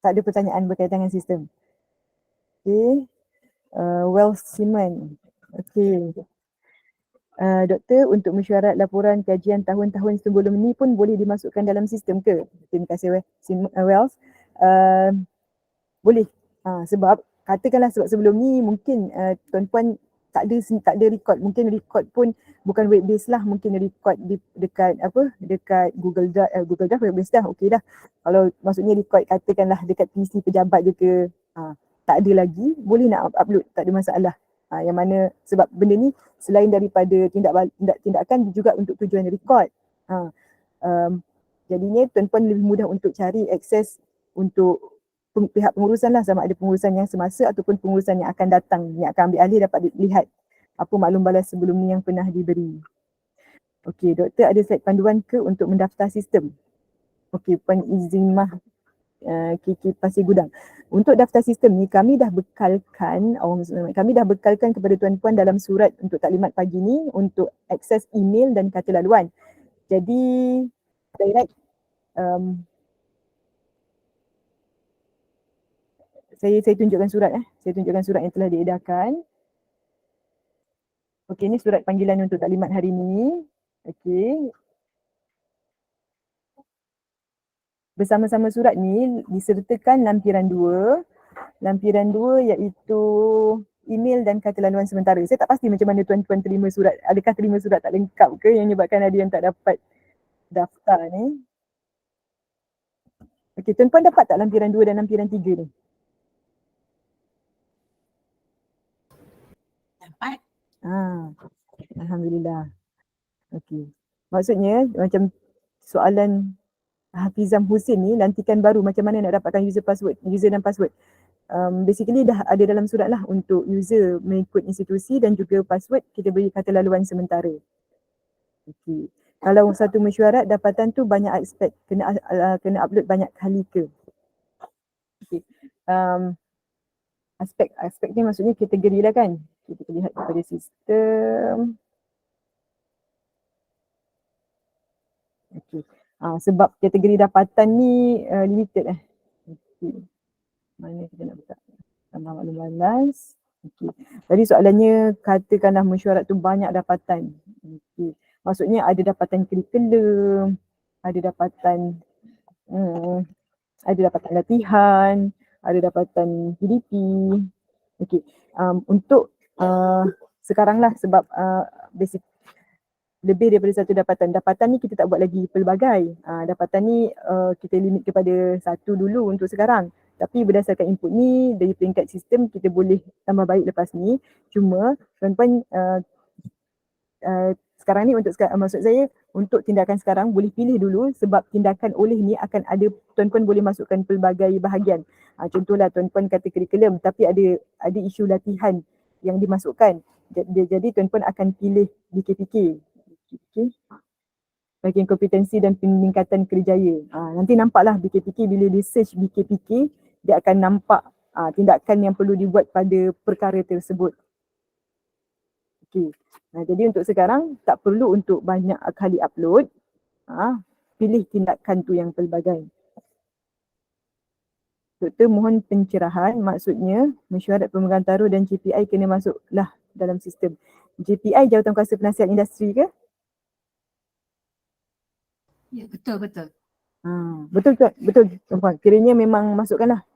Tak ada pertanyaan berkaitan dengan sistem. Okey. Wells Simon. Okey. Doktor, untuk mesyuarat laporan kajian tahun-tahun sebelum ni pun boleh dimasukkan dalam sistem ke? Terima kasih Wells. Boleh. Sebab katakanlah sebab sebelum ni mungkin tuan-puan tak ada record, mungkin record pun bukan web based lah, mungkin record dekat Google Drive web based dah, okey dah. Kalau maksudnya record katakanlah dekat PC pejabat je ke, tak ada lagi, boleh nak upload, tak ada masalah. Yang mana sebab benda ni selain daripada tindakan juga untuk tujuan record. Jadinya tuan-puan lebih mudah untuk cari akses untuk pihak pengurusan lah, sama ada pengurusan yang semasa ataupun pengurusan yang akan datang, yang akan ambil alih dapat lihat apa maklum balas sebelum ni yang pernah diberi. Okey, doktor ada slide panduan ke untuk mendaftar sistem? Okey, Puan Izimah KK Pasir Gudang. Untuk daftar sistem ni kami dah bekalkan kepada tuan-puan dalam surat untuk taklimat pagi ni untuk akses email dan kata laluan. Jadi direct saya tunjukkan surat Saya tunjukkan surat yang telah diedarkan. Okey, ini surat panggilan untuk taklimat hari ini. Okey. Bersama-sama surat ni disertakan lampiran 2. Lampiran 2 iaitu email dan kata laluan sementara. Saya tak pasti macam mana tuan-tuan terima surat. Adakah terima surat tak lengkap ke yang menyebabkan ada yang tak dapat daftar ni? Okey, tuan-tuan dapat tak lampiran 2 dan lampiran 3 ni? Dapat. Alhamdulillah. Okey. Maksudnya macam soalan Hafizam Hussein ni, lantikan baru macam mana nak dapatkan user dan password. Basically dah ada dalam surat lah untuk user mengikut institusi dan juga password kita beri kata laluan sementara. Okey. Kalau satu mesyuarat dapatan tu banyak aspek, kena upload banyak kali ke? Okey. Aspek ni maksudnya kategori lah kan. Kita lihat kepada sistem. Okey. Sebab kategori dapatan ni limited Okay. Mana kita nak buka? Tambah maklum balas. Okey. Tadi soalannya katakanlah mesyuarat tu banyak dapatan. Okey. Maksudnya ada dapatan curriculum, ada dapatan latihan, ada dapatan PDP. Okey. Untuk sekarang lah sebab basic lebih daripada satu dapatan. Dapatan ni kita tak buat lagi pelbagai. Dapatan ni kita limit kepada satu dulu untuk sekarang. Tapi berdasarkan input ni dari peringkat sistem kita boleh tambah baik lepas ni. Cuma tuan-tuan sekarang ni maksud saya untuk tindakan sekarang boleh pilih dulu sebab tindakan oleh ni akan ada, tuan-tuan boleh masukkan pelbagai bahagian. Contohlah tuan-tuan kata kurikulum tapi ada isu latihan yang dimasukkan. Jadi tuan-tuan akan pilih BKPK. Okay. Bahagian kompetensi dan peningkatan kerjaya. Nanti nampaklah BKPK bila di search BKPK, dia akan nampak tindakan yang perlu dibuat pada perkara tersebut. Okay. Jadi untuk sekarang tak perlu untuk banyak kali upload. Pilih tindakan tu yang pelbagai. Doktor mohon pencerahan, maksudnya mesyuarat pemegang taruh dan JPI kena masuklah dalam sistem. JPI Jawatankuasa Penasihat Industri ke? Ya, betul. Betul tuan-puan. Kiranya memang masukkanlah.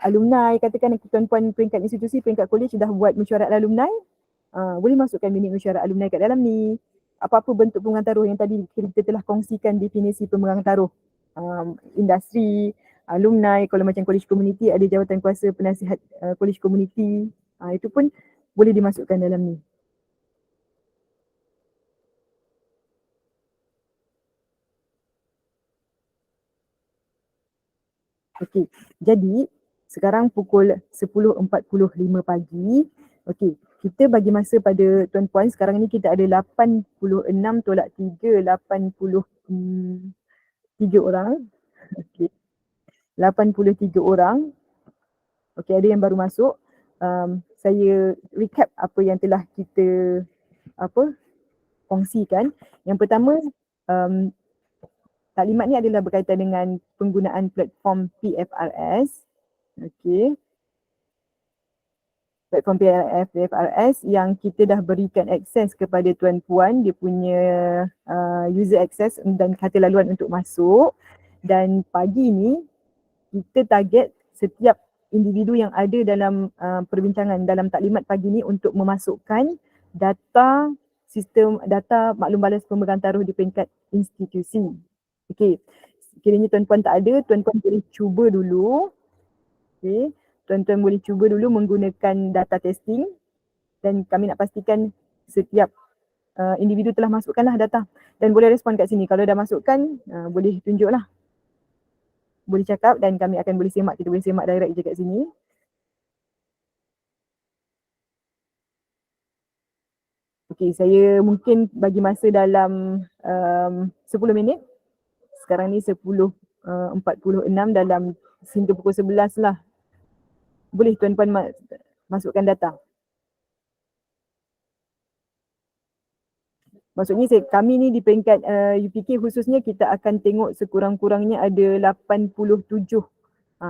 Alumni, katakan tuan-puan peringkat institusi, peringkat kolej dah buat mesyuarat alumni, boleh masukkan minit mesyuarat alumni kat dalam ni. Apa-apa bentuk pemegang taruh yang tadi kita telah kongsikan definisi pemegang taruh. Industri, alumni, kalau macam kolej komuniti ada Jawatankuasa Penasihat kolej komuniti. Itu pun boleh dimasukkan dalam ni. Okey, jadi sekarang pukul 10.45 pagi. Okey, kita bagi masa pada tuan-puan. Sekarang ni kita ada 86 tolak 3, 83 orang. Okey, 83 orang. Okey, ada yang baru masuk. Saya recap apa yang telah kita kongsikan. Yang pertama, taklimat ni adalah berkaitan dengan penggunaan platform PFRS. Okey. Platform PFRS yang kita dah berikan akses kepada tuan-puan, dia punya user access dan kata laluan untuk masuk. Dan pagi ni kita target setiap individu yang ada dalam perbincangan dalam taklimat pagi ni untuk memasukkan data sistem data maklum balas pemegang taruh di peringkat institusi. Okey. Kiranya tuan-puan tak ada, tuan-puan boleh cuba dulu. Okey. Tuan-tuan boleh cuba dulu menggunakan data testing dan kami nak pastikan setiap individu telah masukkanlah data dan boleh respon kat sini. Kalau dah masukkan, boleh tunjuklah. Boleh cakap dan kami akan boleh semak, kita boleh semak direct je kat sini. Okey, saya mungkin bagi masa dalam 10 minit. Sekarang ni 10.46 dalam hingga pukul 11 lah. Boleh tuan-puan masukkan data. Maksudnya kami ni di peringkat UPK khususnya kita akan tengok sekurang-kurangnya ada 87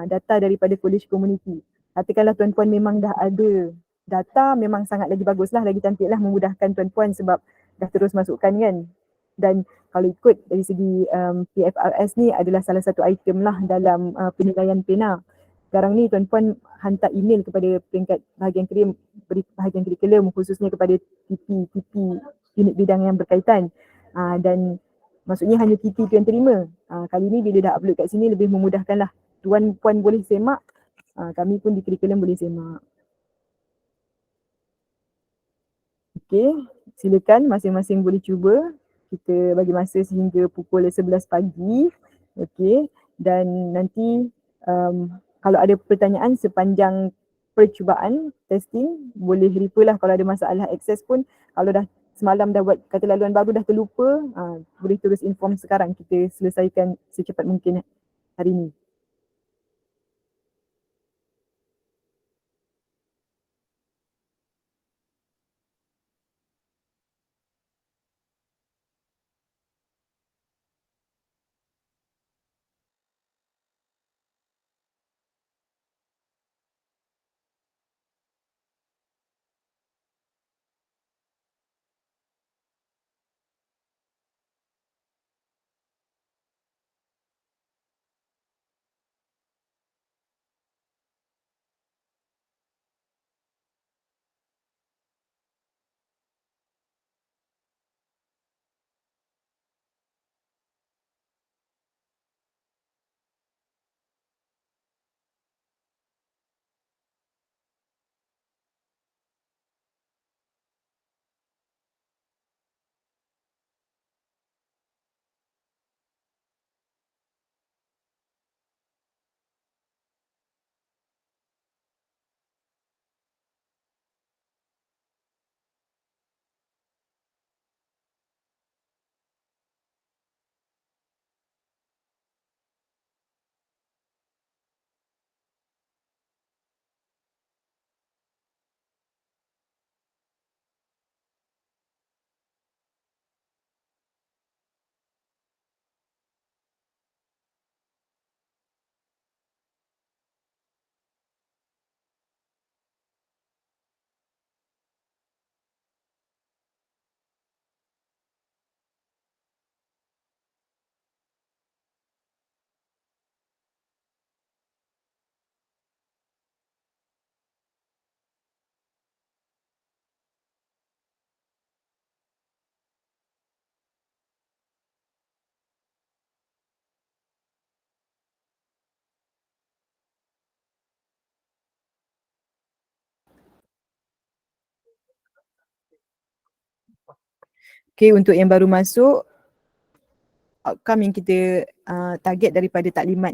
data daripada college community. Katakanlah tuan-puan memang dah ada data, memang sangat lagi baguslah, lagi cantiklah, memudahkan tuan-puan sebab dah terus masukkan kan. Dan kalau ikut dari segi PFRS ni adalah salah satu item lah dalam penilaian PENA. Sekarang ni tuan-puan hantar email kepada peringkat bahagian kurikulum khususnya kepada TP unit bidang yang berkaitan. Dan maksudnya hanya TP tu yang terima. Kali ni bila dah upload kat sini lebih memudahkan lah. Tuan-puan boleh semak, kami pun di kurikulum boleh semak. Okey, silakan masing-masing boleh cuba. Kita bagi masa sehingga pukul 11 pagi. Okey, dan nanti kalau ada pertanyaan sepanjang percubaan testing, boleh refer lah. Kalau ada masalah akses pun, kalau dah semalam dah buat kata laluan baru dah terlupa, boleh terus inform sekarang, kita selesaikan secepat mungkin hari ni. Okey, untuk yang baru masuk, outcome yang kita target daripada taklimat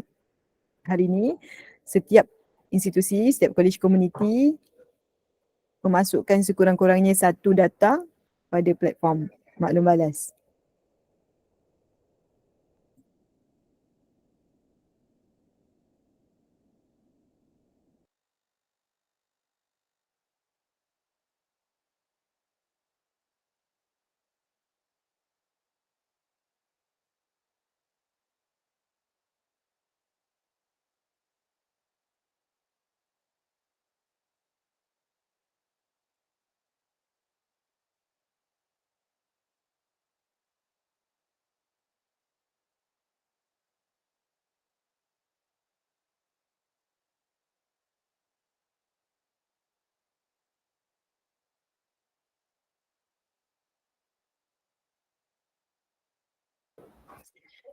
hari ini, setiap institusi, setiap college community memasukkan sekurang-kurangnya satu data pada platform maklum balas.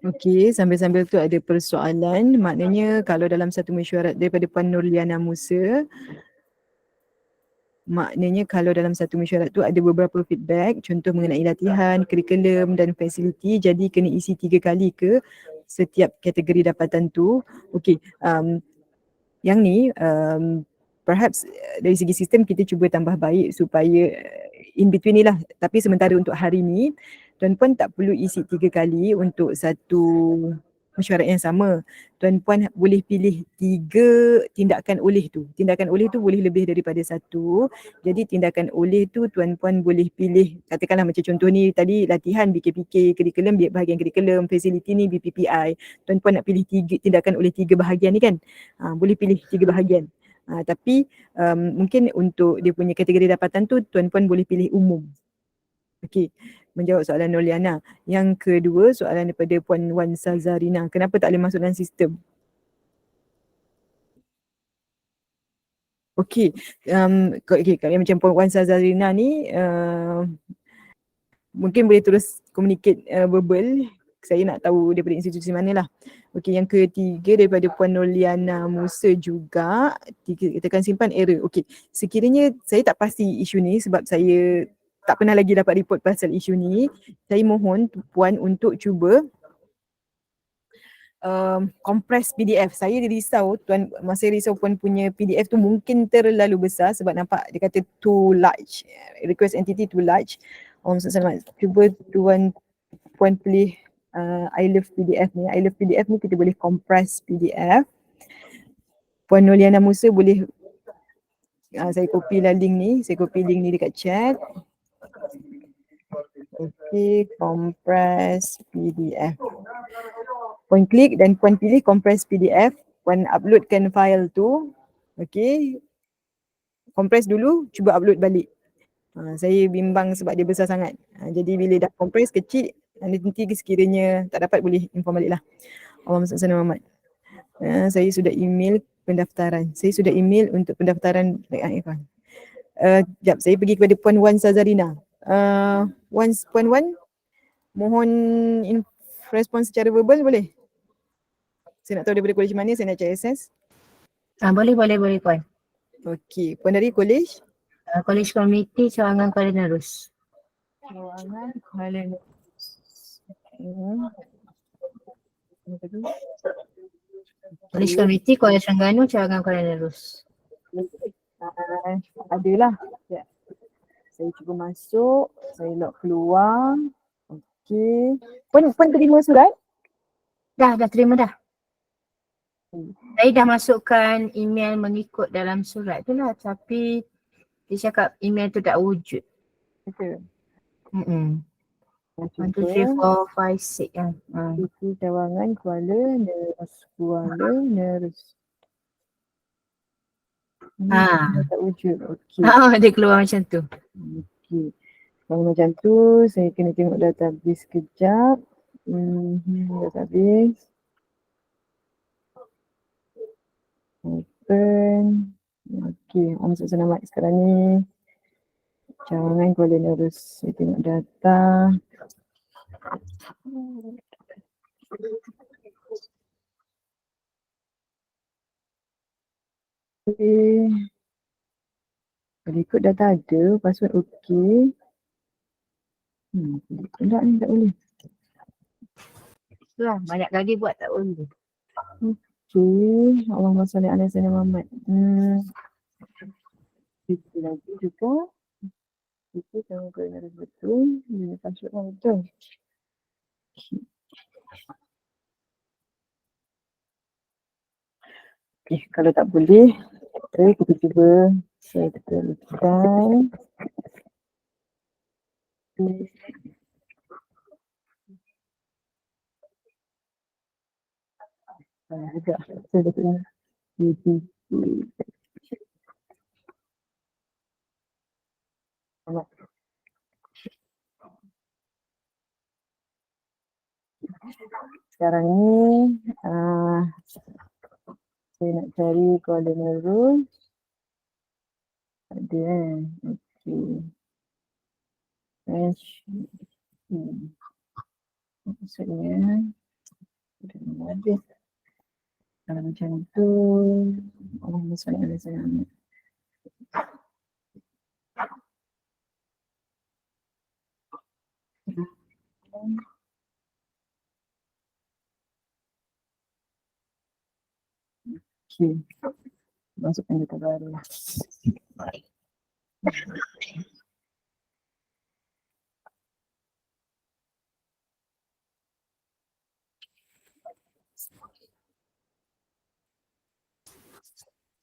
Okey, sambil-sambil tu ada persoalan, maknanya kalau dalam satu mesyuarat daripada Puan Nurliana Musa, maknanya kalau dalam satu mesyuarat tu ada beberapa feedback, contoh mengenai latihan, kurikulum dan fasiliti, jadi kena isi 3 kali ke setiap kategori dapatan tu. Okey, yang ni perhaps dari segi sistem kita cuba tambah baik supaya in between ni lah. Tapi sementara untuk hari ni, tuan-puan tak perlu isi 3 kali untuk satu mesyuarat yang sama. Tuan-puan boleh pilih 3 tindakan oleh tu. Tindakan oleh tu boleh lebih daripada satu. Jadi tindakan oleh tu tuan-puan boleh pilih, katakanlah macam contoh ni tadi latihan BKPK, kurikulum bahagian kurikulum, fasiliti ni BPPI. Tuan-puan nak pilih tindakan oleh 3 bahagian ni kan. Boleh pilih 3 bahagian. Tapi mungkin untuk dia punya kategori dapatan tu tuan-puan boleh pilih umum. Okey, menjawab soalan Noliana. Yang kedua soalan daripada Puan Wan Sazarina. Kenapa tak boleh masuk dalam sistem? Okey, kalau macam Puan Wan Sazarina ni mungkin boleh terus communicate verbal. Saya nak tahu daripada institusi mana lah. Okey, yang ketiga daripada Puan Noliana Musa juga, tekan simpan error. Okey, sekiranya saya tak pasti isu ni sebab saya tak pernah lagi dapat report pasal isu ni, saya mohon Puan untuk cuba compress PDF. Saya risau Tuan, masa risau Puan punya PDF tu mungkin terlalu besar sebab nampak dia kata too large. Request entity too large. Cuba Puan pilih I love PDF ni. I love PDF ni kita boleh compress PDF. Puan Noliana Musa boleh saya copy lah link ni. Saya copy link ni dekat chat. Okay, compress PDF. Puan klik dan Puan pilih compress PDF. Puan uploadkan file tu. Okay. Compress dulu, cuba upload balik. Saya bimbang sebab dia besar sangat. Jadi bila dah compress kecil, nanti sekiranya tak dapat boleh inform balik lah. Allahumma salli ala Muhammad. Saya sudah email pendaftaran. Saya sudah email untuk pendaftaran. Sekejap, saya pergi kepada Puan Wan Sazarina. Puan Wan, mohon respon secara verbal boleh? Saya nak tahu daripada kolej mana, saya nak cek access. Boleh Puan. Okey, Puan dari kolej? Kolej Komuniti Cawangan Kuala Nerus. Cawangan Kuala Nerus. Kolej Komuniti Kuala Terengganu Cawangan Kuala Nerus. Adalah. Ya. Saya cuba masuk, saya lock keluar. Okey. Puan terima surat? Dah terima dah. Saya dah masukkan email mengikut dalam surat tu lah, tapi dia cakap email tu tak wujud. Betul. 1, 2, 3, 4, 5, 6 kan. Itu Cawangan Kuala Nerus. Tak wujud. Okey. Dia keluar macam tu. Okey. Kalau macam tu, saya kena tengok database sekejap. Database. Open. Okey, masuk selamat sekarang ni. Cawangan Kuala Nerus. Saya tengok data. Okey. Kalau ikut data ada, password okey. Tak ni tak boleh. Itulah, banyak kali buat tak boleh. Okey, Allahumma salli ala sayyidina Muhammad. Itu lagi juga. Itu jangan kena ada betul. Ini password yang betul. Okey, kalau tak boleh, kita cuba saya tekan. Agak saya tekan. Sekarang ni saya nak cari Kuala Nerus. Ada okey. Maksudnya Habis. Kalau macam tu, oh misalnya saya ambil. Okay, masukkan data baru.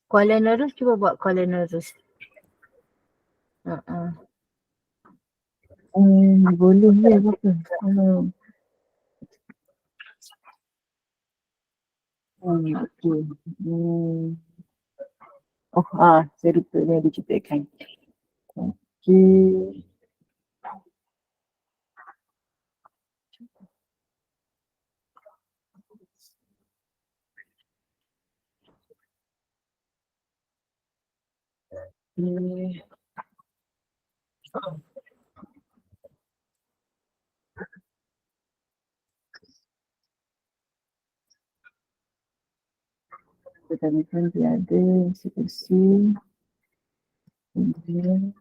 Kuala Nerus, cuba buat Kuala Nerus. Uh-uh. Boleh je apa? Okay. Oh, saya lupa ni ada ceritakan. Okay. Kemudian tiada institusi. Kemudian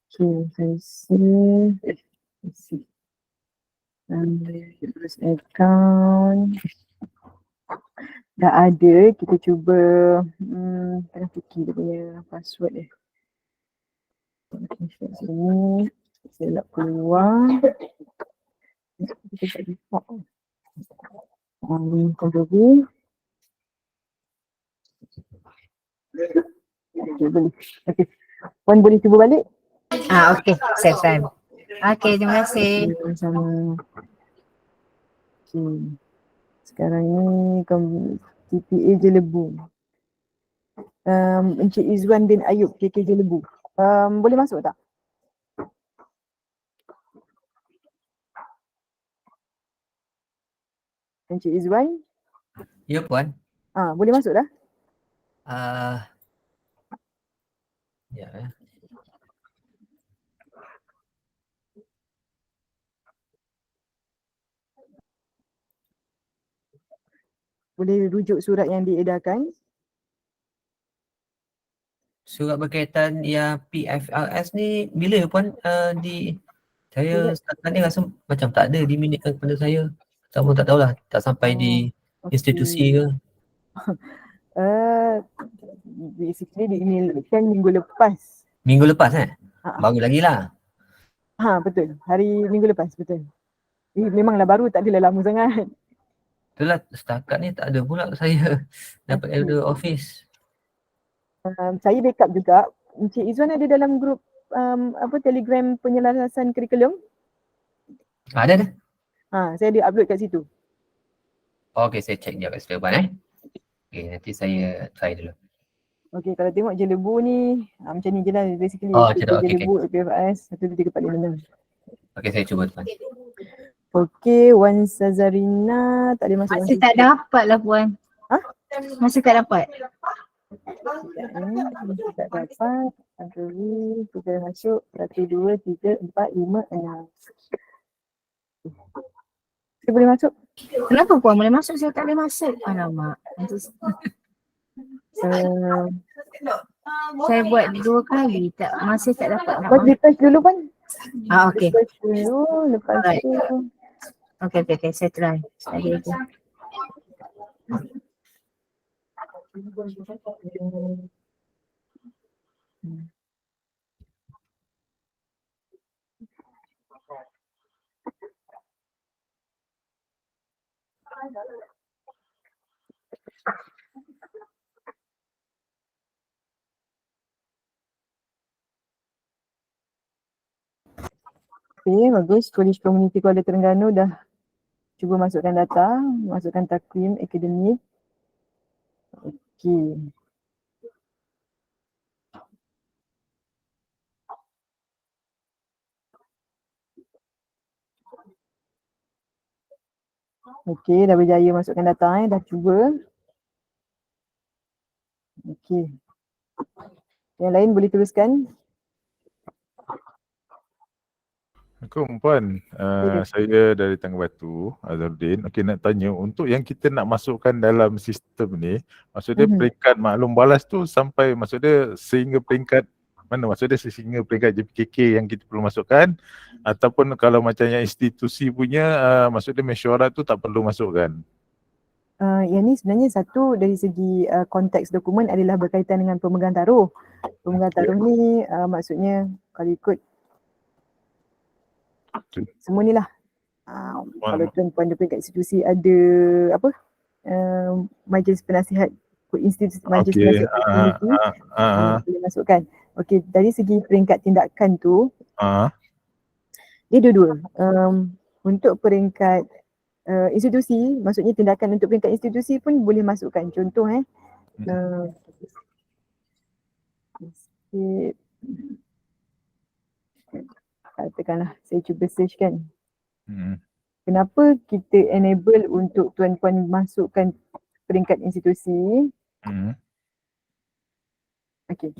saya terus account dah ada, kita cuba tengah fikir dia punya password dia. Sini saya nak keluar. Kita tak default. Control. Okay, boleh. Okay. Puan boleh cuba balik? Okay, save time. Okay, terima kasih. Sama. Okay. Sekarang ni TPA Jelebu. Encik Izwan bin Ayub KK Jelebu. Boleh masuk tak? Encik Izwan? Ya Puan. Boleh masuk dah? Ya. Boleh rujuk surat yang diedarkan? Surat berkaitan yang PFRS ni bila Puan saya setakat ni rasa macam tak ada diminitkan kepada saya. Tak pun tak tahulah, tak sampai di institusi ke. Basically di emailkan minggu lepas. Minggu lepas Baru lagi lah. Betul. Hari minggu lepas, betul. Memanglah baru, tak adalah lama sangat. Itulah setakat ni tak ada pula saya dapat order office. Saya backup juga. Encik Izwan ada dalam grup Telegram penyelarasan kurikulum? Ada. Saya ada upload kat situ. Okey, saya check je kat situ Puan Okey, nanti saya try dulu. Okey, kalau tengok Jelebu ni macam ni je lah basically. Macam tu, Jelebu, PFRS 1, 2, 3, 4, 5, 6. Okey, saya cuba Puan. Okey, Wan Sazarina tak ada masuk. Masih tak dapat lah Puan. Masih tak dapat. Masih tak dapat. Kita masuk 1, 2, 3, 4, 5, 6. Saya boleh masuk? Kenapa Puan boleh masuk? Saya tak boleh masuk. Alamak. Saya buat 2 kali, masih tak dapat nak masuk. Refresh dulu Puan. Okey. Refresh dulu, lepas tu. Okey, saya try. Sekali lagi. Okey, bagus. College Community Kuala Terengganu dah cuba masukkan data, masukkan takvim akademik. Okey. Okey, dah berjaya masukkan data dah cuba. Okey. Yang lain boleh teruskan. Assalamualaikum Puan. Sila. Saya dari Tangga Batu, Azharuddin. Okey, nak tanya, untuk yang kita nak masukkan dalam sistem ni, maksudnya peringkat maklum balas tu sampai, maksudnya sehingga peringkat mana? Maksudnya sehingga peringkat JPKK yang kita perlu masukkan, ataupun kalau macam yang institusi punya, maksudnya mesyuarat tu tak perlu masukkan? Yang ni sebenarnya satu dari segi konteks dokumen adalah berkaitan dengan pemegang taruh. Pemegang taruh ni maksudnya kalau ikut semua ni lah. Kalau tuan-puan daripada kat institusi ada apa? Majlis penasihat institusi, majlis penasihat komuniti, boleh masukkan. Okey, dari segi peringkat tindakan tu, dia dua-dua. Untuk peringkat institusi, maksudnya tindakan untuk peringkat institusi pun boleh masukkan. Contoh katakanlah saya cuba search kan. Kenapa kita enable untuk tuan-puan masukkan peringkat institusi? Okey.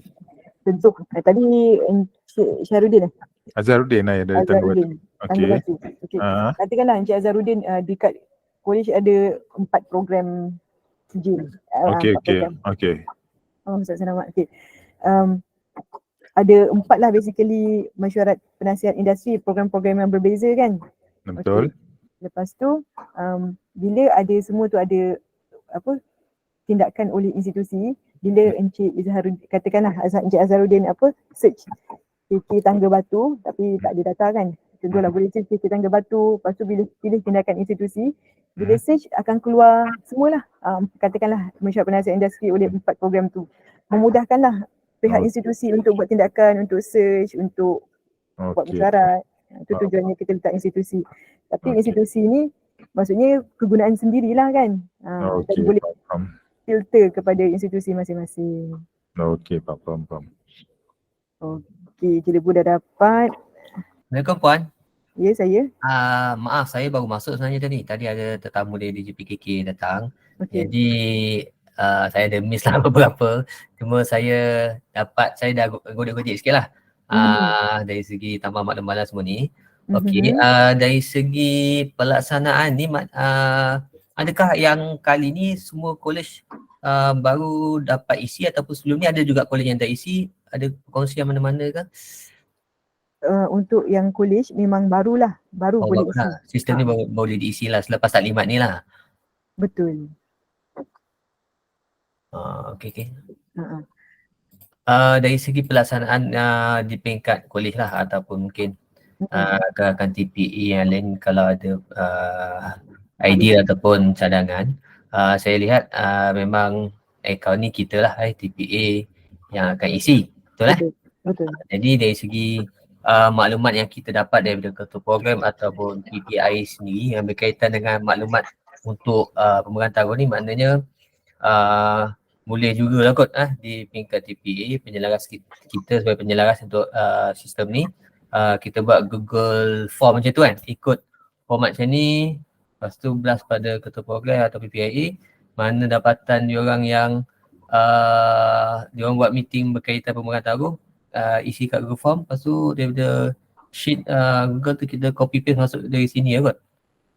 Contoh tadi Encik Syarudin Azharuddin dari Tangga Batu. Okey. Okey. Katakanlah Encik Azharuddin dekat college ada 4 program je. Okey. Oh, Ustaz Selamat. Okey. Ada 4 lah basically mesyuarat penasihat industri, program-program yang berbeza kan. Betul. Okay. Lepas tu bila ada semua tu ada apa tindakan oleh institusi, bila Encik Azharuddin, katakanlah Encik Azharuddin search KK Tangga Batu tapi tak ada data kan. Contohlah boleh search KK Tangga Batu, lepas tu bila pilih tindakan institusi, bila search akan keluar semualah katakanlah mesyuarat penasihat industri oleh 4 program tu. Memudahkanlah pihak institusi untuk buat tindakan, untuk search, untuk buat mesyuarat. Itu tujuannya kita letak institusi. Tapi institusi ni maksudnya kegunaan sendirilah kan. Dan boleh filter kepada institusi masing-masing. Okey, faham. Okey, Cik Lebu dah dapat. Assalamualaikum Puan. Ya, saya. Maaf, saya baru masuk sebenarnya tadi. Tadi ada tetamu dari JPKK datang. Okay. Jadi saya ada miss lah beberapa. Cuma saya dah godek-godek sikit lah. Dari segi tambah maklum balas semua ni. Okey, dari segi pelaksanaan ni, adakah yang kali ni semua college baru dapat isi ataupun sebelum ni ada juga college yang dah isi? Ada perkongsian mana-mana ke? Untuk yang college memang baru boleh isi. Sistem ni boleh diisi lah selepas taklimat ni lah. Betul. Okey. Dari segi pelaksanaan di peringkat college lah ataupun mungkin akan TPA yang lain kalau ada idea ataupun cadangan, saya lihat memang account ni kita lah TPA yang akan isi. Betul. Jadi dari segi maklumat yang kita dapat daripada ketua program ataupun PPI sendiri yang berkaitan dengan maklumat untuk pemegang taruh ni, maknanya boleh jugalah kot di peringkat TPA penyelaras kita sebagai penyelaras untuk sistem ni, kita buat Google Form macam tu kan, ikut format macam ni, lepas tu blast pada ketua program atau PPIA mana dapatan diorang yang diorang buat meeting berkaitan pemegang taruh, isi kat Google Form, lepas tu daripada sheet Google tu kita copy paste masuk dari sini kot.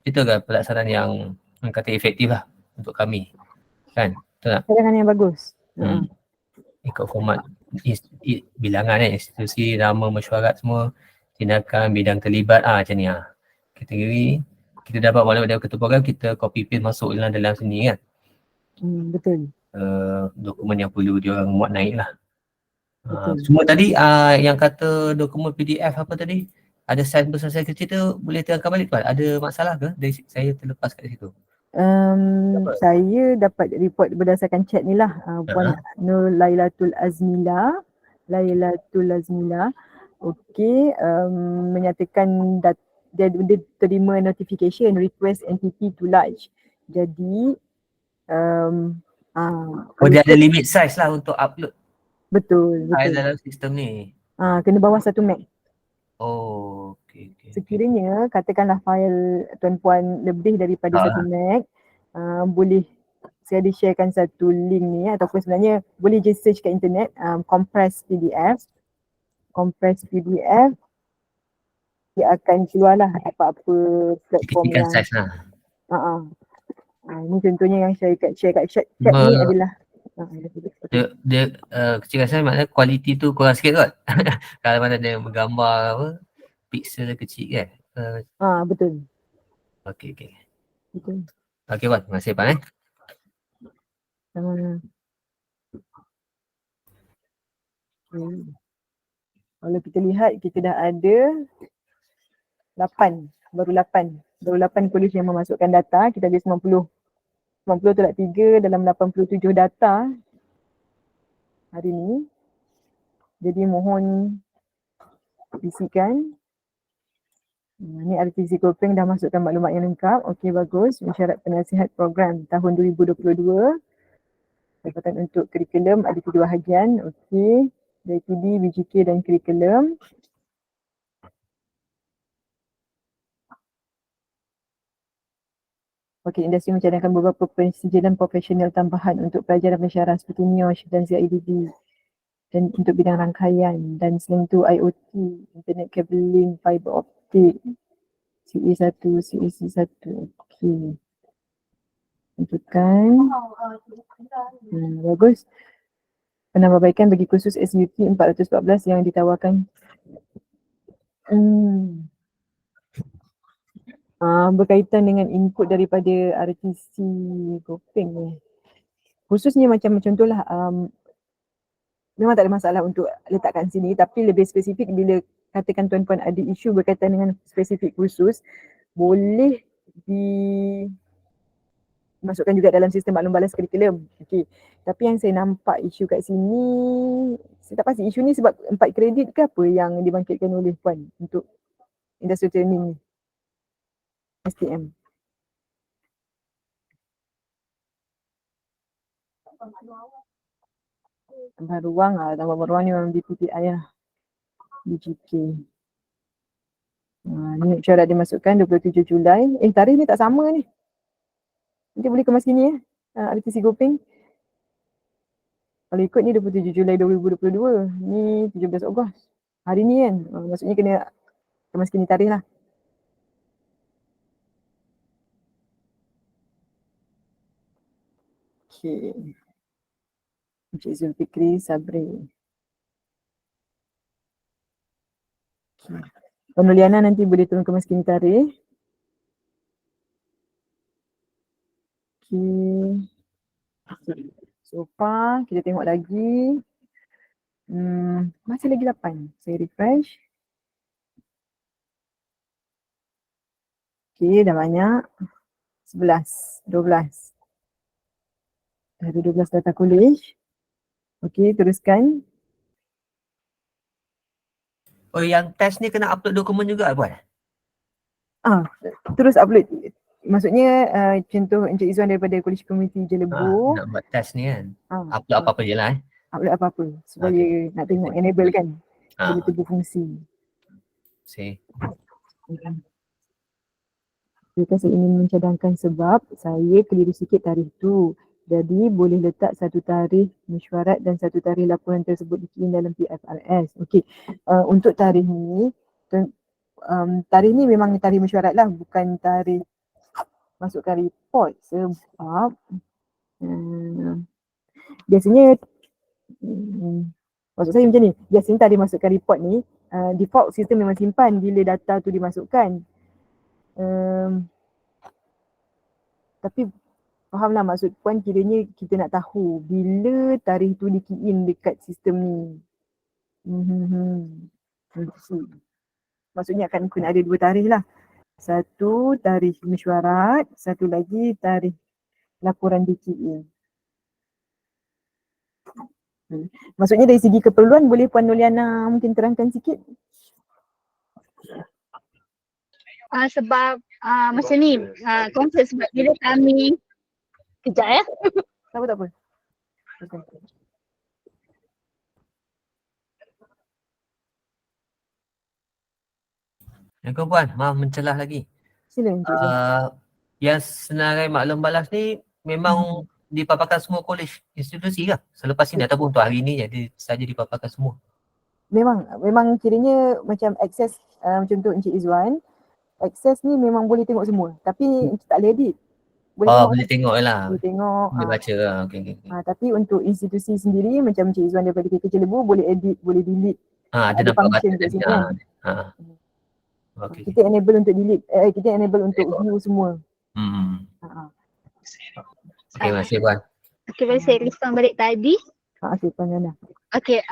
Itu kan pelaksanaan yang kata efektif lah untuk kami kan, betul tak? Cadangan yang bagus. Ikut format bilangan institusi, nama, mesyuarat semua, tindakan, bidang terlibat, macam ni kategori. Kita dapat maklumat dari ketua program, kita copy paste masuk dalam sini kan. Betul. Dokumen yang perlu diorang muat naik lah. Semua tadi yang kata dokumen PDF apa tadi, ada saiz besar saiz kecil tu boleh terangkan balik Tuan? Ada masalah ke? Dari saya terlepas kat situ. Saya dapat report berdasarkan chat ni lah. Puan Nur Lailatul Azmila. Okey, menyatakan dia terima notification request NTP to large. Jadi dia ada limit size lah untuk upload. Betul. Dalam sistem ni. Kena bawah 1 meg. Okey. Sekiranya katakanlah fail tuan-puan lebih daripada 1 meg, boleh saya ada sharekan satu link ni ataupun sebenarnya boleh je search kat internet compress PDF. Compress PDF dia akan keluarlah apa-apa platform Kecilkan yang saiz lah. ini contohnya yang share kat chat ni adalah Dia kecilkan saiz maknanya kualiti tu kurang sikit kot. Kalau mana dia menggambar apa, pixel kecil kan. betul. Okey. Betul. Okey Wan, terima kasih Pan. Kalau kita lihat kita dah ada 8 kolej yang memasukkan data. Kita ada 90 tolak 3 dalam 87 data hari ni. Jadi mohon isikan. Ni RTC Kopeng dah masukkan maklumat yang lengkap. Okey, bagus. Mesyuarat penasihat program tahun 2022. Jabatan untuk kurikulum ada 3 bahagian. Okey. JTD, BGK dan kurikulum. Okey, industri mencadangkan beberapa pensijilan profesional tambahan untuk pelajaran pensyarah seperti NIOSH dan ZIDD dan untuk bidang rangkaian dan selain itu IoT, internet cabling, fiber optik, CE1, CEC1. Okey. Tentukan. Bagus. Penambahbaikan bagi kursus SUT 414 yang ditawarkan. Berkaitan dengan input daripada RTC Kopeng ni. Khususnya macam contohlah, memang tak ada masalah untuk letakkan sini, tapi lebih spesifik bila katakan tuan-puan ada isu berkaitan dengan spesifik khusus, boleh dimasukkan juga dalam sistem maklum balas kurikulum. Okey. Tapi yang saya nampak isu kat sini, saya tak pasti isu ni sebab 4 kredit ke apa yang dibangkitkan oleh puan untuk industri training ni. STM. Tambah ruang ni memang BPPI lah. BGK. Ni mesyuarat dimasukkan 27 Julai. Tarikh ni tak sama ni. Nanti boleh kemas sini RTC Kopeng. Kalau ikut ni 27 Julai 2022. Ni 17 Ogos. Hari ni kan. Maksudnya kena kemas kini tarikh lah. Okay. Encik Zulfikri Sabri. Okay. Penulianan nanti boleh turun kemas kini tarikh. Okay. So far kita tengok lagi. Masih lagi 8. Saya refresh. Okay, dah banyak. 11, 12. Dah ada 12 data college. Okay, teruskan. Oh, yang test ni kena upload dokumen juga Puan? Terus upload. Maksudnya contoh Encik Izzuan daripada Kolej Komuniti Jelebu. Nak buat test ni kan? Upload Ah. apa-apa je lah Upload apa-apa supaya nak tengok enable kan. Benda tu berfungsi. Jika saya ingin mencadangkan sebab saya keliru sikit tarikh tu. Jadi boleh letak satu tarikh mesyuarat dan satu tarikh laporan tersebut dikirim dalam PFRS. Okey. Untuk tarikh ni, tarikh ni memang tarikh mesyuarat lah, bukan tarikh masukkan report sebab biasanya maksud saya macam ni, biasanya tarikh masukkan report ni default sistem memang simpan bila data tu dimasukkan. Tapi fahamlah maksud puan, kiranya kita nak tahu bila tarikh tu di-key in dekat sistem ni. Maksudnya akan kena ada 2 tarikh lah. Satu tarikh mesyuarat, satu lagi tarikh laporan di-key in. Maksudnya dari segi keperluan boleh Puan Noliana mungkin terangkan sikit? Sebab macam ni, konsep sebab bila kami kejap Tak apa. Assalamualaikum Puan, maaf mencelah lagi. Sila Encik Izzuan. Yang senarai maklum balas ni memang dipaparkan semua college institusi kah selepas ini ataupun untuk hari ini jadi saja dipaparkan semua? Memang kiranya macam akses macam untuk Encik Izwan, akses ni memang boleh tengok semua tapi Encik tak boleh edit. Boleh tengok Boleh tengok lah. boleh tengok. Boleh baca lah. Okay. Tapi untuk institusi sendiri macam Encik Izwan daripada KK Lebu boleh edit, boleh delete. Ada Ada nampak function button kat tadi. sini kan. Okay. Kita enable untuk delete, kita enable untuk view semua. Okay, terima kasih Puan. Okay, baik saya respond balik tadi. Okay, Puan Yana. Okay,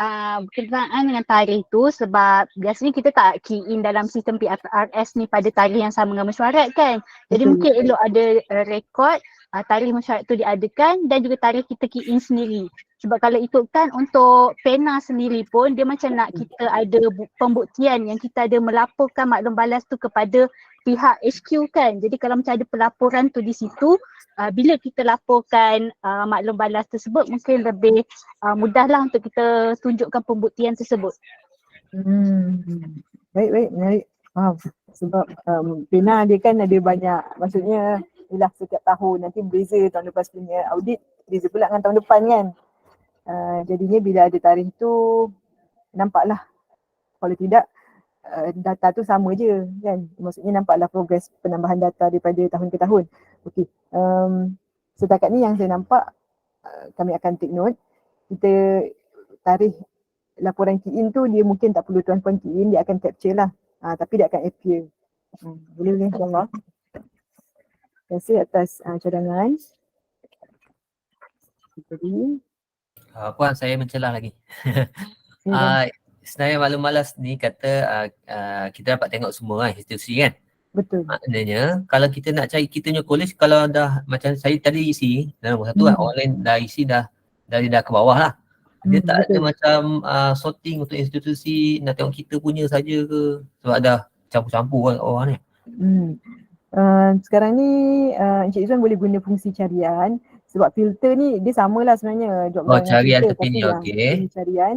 berkenaan dengan tarikh tu sebab biasanya kita tak key in dalam sistem PFRS ni pada tarikh yang sama dengan mesyuarat kan. Jadi Betul. mungkin elok ada rekod tarikh mesyuarat tu diadakan dan juga tarikh kita key in sendiri. Sebab kalau ikutkan untuk pena sendiri pun dia macam nak kita ada pembuktian yang kita ada melaporkan maklum balas tu kepada pihak HQ kan. Jadi kalau macam ada pelaporan tu di situ, bila kita laporkan maklum balas tersebut mungkin lebih mudahlah untuk kita tunjukkan pembuktian tersebut. Baik, menarik. Faham. Sebab pena dia kan ada banyak, maksudnya ialah setiap tahun, nanti berbeza tahun lepas punya audit, berbeza pula dengan tahun depan kan. Jadinya bila ada tarikh tu, nampaklah. Kalau tidak, data tu sama je kan. Maksudnya nampaklah progres penambahan data daripada tahun ke tahun. Okey. Setakat ni yang saya nampak, kami akan take note. Kita tarikh laporan key in tu dia mungkin tak perlu tuan-tuan key in, dia akan capture lah. Tapi dia akan appear. Boleh insyaAllah. Terima kasih atas cadangan. Jadi, Puan, saya mencelah lagi. Sebenarnya maklum balas ni kata kita dapat tengok semua kan institusi kan. betul. Maknanya kalau kita nak cari kita punya college, kalau dah macam saya tadi isi dalam nombor 1 kan, orang lain dah isi dah dari dah ke bawah lah. Dia tak ada macam sorting untuk institusi, nak tengok kita punya saja ke, sebab dah campur-campur kan orang ni. Sekarang ni Encik Izzuan boleh guna fungsi carian sebab filter ni dia samalah sebenarnya job line dengan Carian filter, tepi tapi ni, yang okey. fungsi carian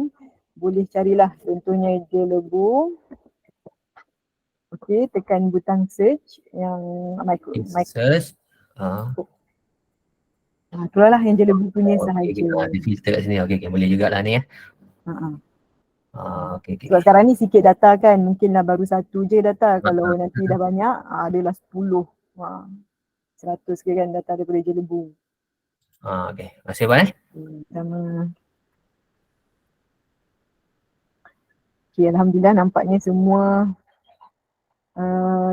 boleh carilah contohnya Jelebu. Okey, tekan butang search yang micro. Search. Keluarlah yang Jelebu punya sahaja. Ada filter kat sini. Okey, boleh jugalah ni ya. Okey. Sebab sekarang ni sikit data kan, mungkinlah baru satu je data. Kalau nanti dah banyak, adalah 10, 100 ke kan data daripada Jelebu. Okey, terima kasih Puan. Sama. Okay, Alhamdulillah nampaknya semua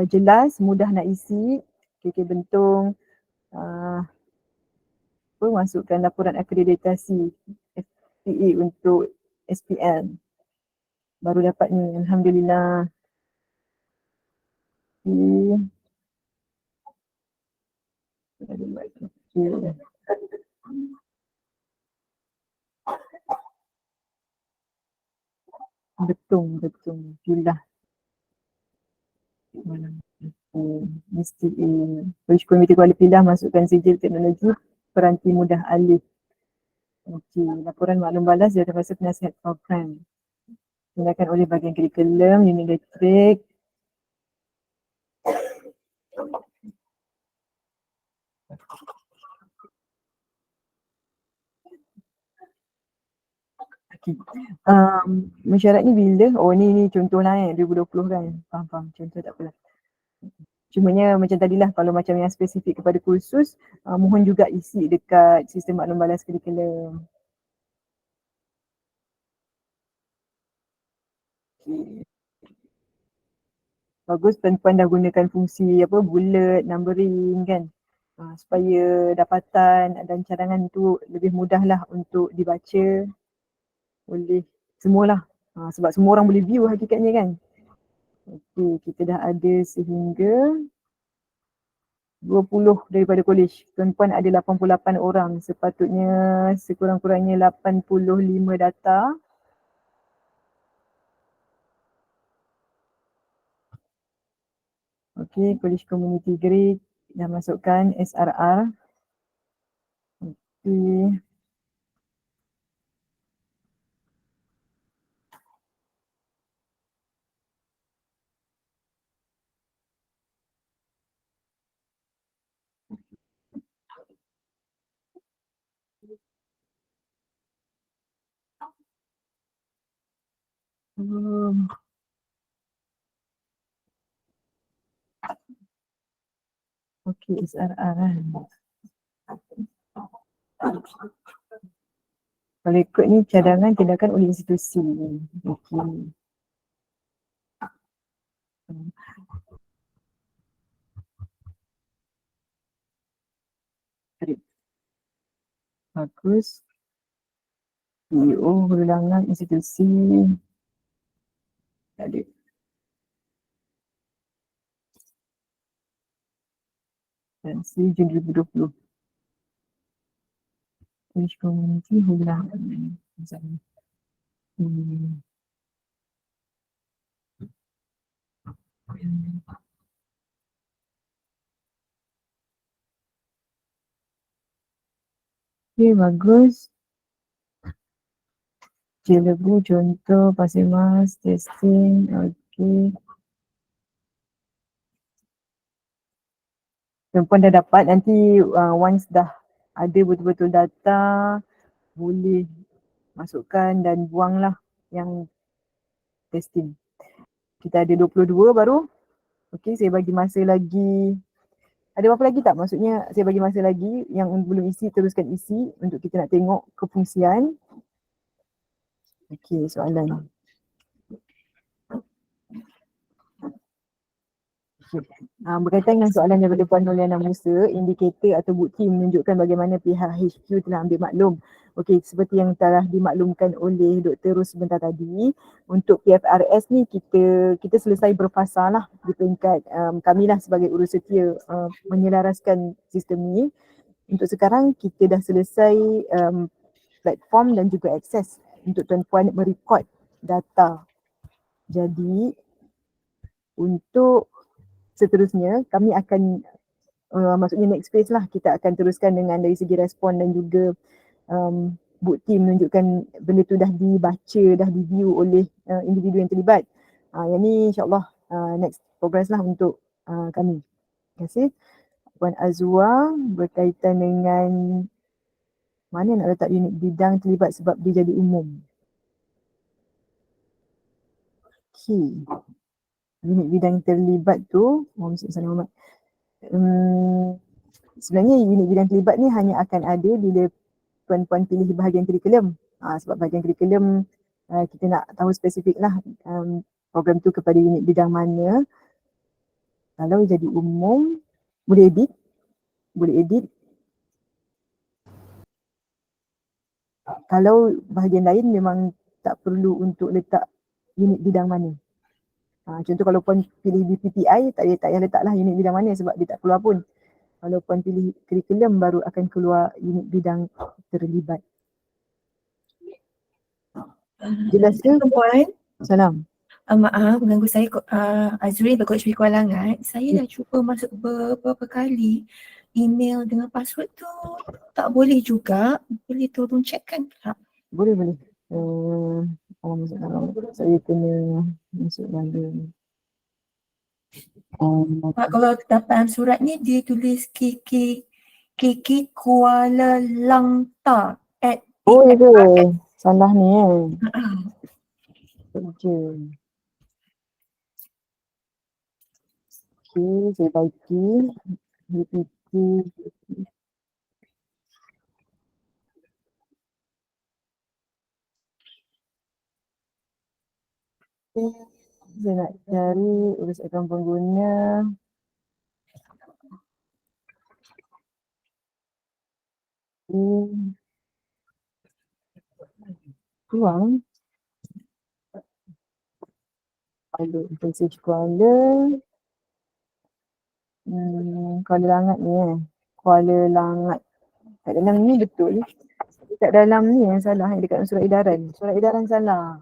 jelas, mudah nak isi. KK Bentong masukkan laporan akreditasi FPA untuk SPL. Baru dapat ni, Alhamdulillah. Betul. Alhamdulillah. Mesti Komite Kuala Pilah masukkan sijil teknologi peranti mudah alih. Okey, laporan maklum balas dia termasuk penasihat program. Tindakan oleh bahagian kurikulum, unit elektrik. Okay. Mesyuarat ni bila? Oh ni contoh lah 2020 kan. Faham. Contoh tak apalah. Cumanya macam tadilah, kalau macam yang spesifik kepada kursus, mohon juga isi dekat sistem maklum balas kurikulum. Okay. Bagus tuan-tuan dah gunakan fungsi bullet, numbering kan. Supaya dapatan dan cadangan tu lebih mudah lah untuk dibaca oleh semualah. Sebab semua orang boleh view hakikatnya kan. Okey, kita dah ada sehingga 20 daripada kolej. Tuan-puan ada 88 orang. Sepatutnya sekurang-kurangnya 85 data. Okey, kolej community grade dah masukkan SRR. Okey. Okey, SRR kan. Kalau ikut ni cadangan tindakan oleh institusi. Okey. Bagus. CEO ulangan institusi. Tak ada. Pensi Jun 2020. Polish Community ulangan. Okay, bagus. Jelebu contoh pasir mas, testing, okay. Perempuan dah dapat, nanti once dah ada betul-betul data, boleh masukkan dan buanglah yang testing. Kita ada 22 baru. Okay, saya bagi masa lagi. Ada apa lagi tak? Maksudnya saya bagi masa lagi yang belum isi, teruskan isi untuk kita nak tengok kefungsian. Okey, soalan. Berkaitan dengan soalan daripada Puan Noliana Musa, indikator atau bukti menunjukkan bagaimana pihak HQ telah ambil maklum. Okey, seperti yang telah dimaklumkan oleh Dr. Ros sebentar tadi, untuk PFRS ni kita selesai berfasa lah di peringkat kami lah sebagai urus setia menyelaraskan sistem ni. Untuk sekarang kita dah selesai platform dan juga akses untuk tuan-puan merekod data. Jadi untuk seterusnya kami akan maksudnya next phase lah, kita akan teruskan dengan dari segi respon dan juga bukti menunjukkan benda tu dah dibaca, dah di-view oleh individu yang terlibat. Yang ni insyaAllah next progress lah untuk kami. Terima kasih. Puan Azwa berkaitan dengan mana nak letak unit bidang terlibat sebab dia jadi umum. Okay. Unit bidang terlibat tu, sebenarnya unit bidang terlibat ni hanya akan ada bila puan-puan pilih bahagian kurikulum. Sebab bahagian kurikulum kita nak tahu spesifik lah program tu kepada unit bidang mana. Kalau jadi umum, boleh edit. Kalau bahagian lain memang tak perlu untuk letak unit bidang mana. Contoh kalau puan pilih BPPI, tak payah letaklah unit bidang mana sebab dia tak keluar pun. Kalau puan pilih kurikulum baru akan keluar unit bidang terlibat. Jelas ke? Puan, Salam. maaf mengganggu saya, Azri dari Coach Kuala Langat. Saya dah cuba masuk beberapa kali email dengan password tu tak boleh juga. Boleh tolong checkkan tak? Boleh. Saya kena masuk dalam. Kalau dapat surat ni dia tulis KK Kuala Langta at Oh ya ke? Salah ni kerja. Okay, saya baiki BPT. Saya nak cari urus akaun pengguna. Keluar. Ada message Kuala. Kuala Langat ni Kuala Langat. Kat dalam ni betul. Kat dalam ni yang salah, yang dekat surat edaran. Surat edaran salah.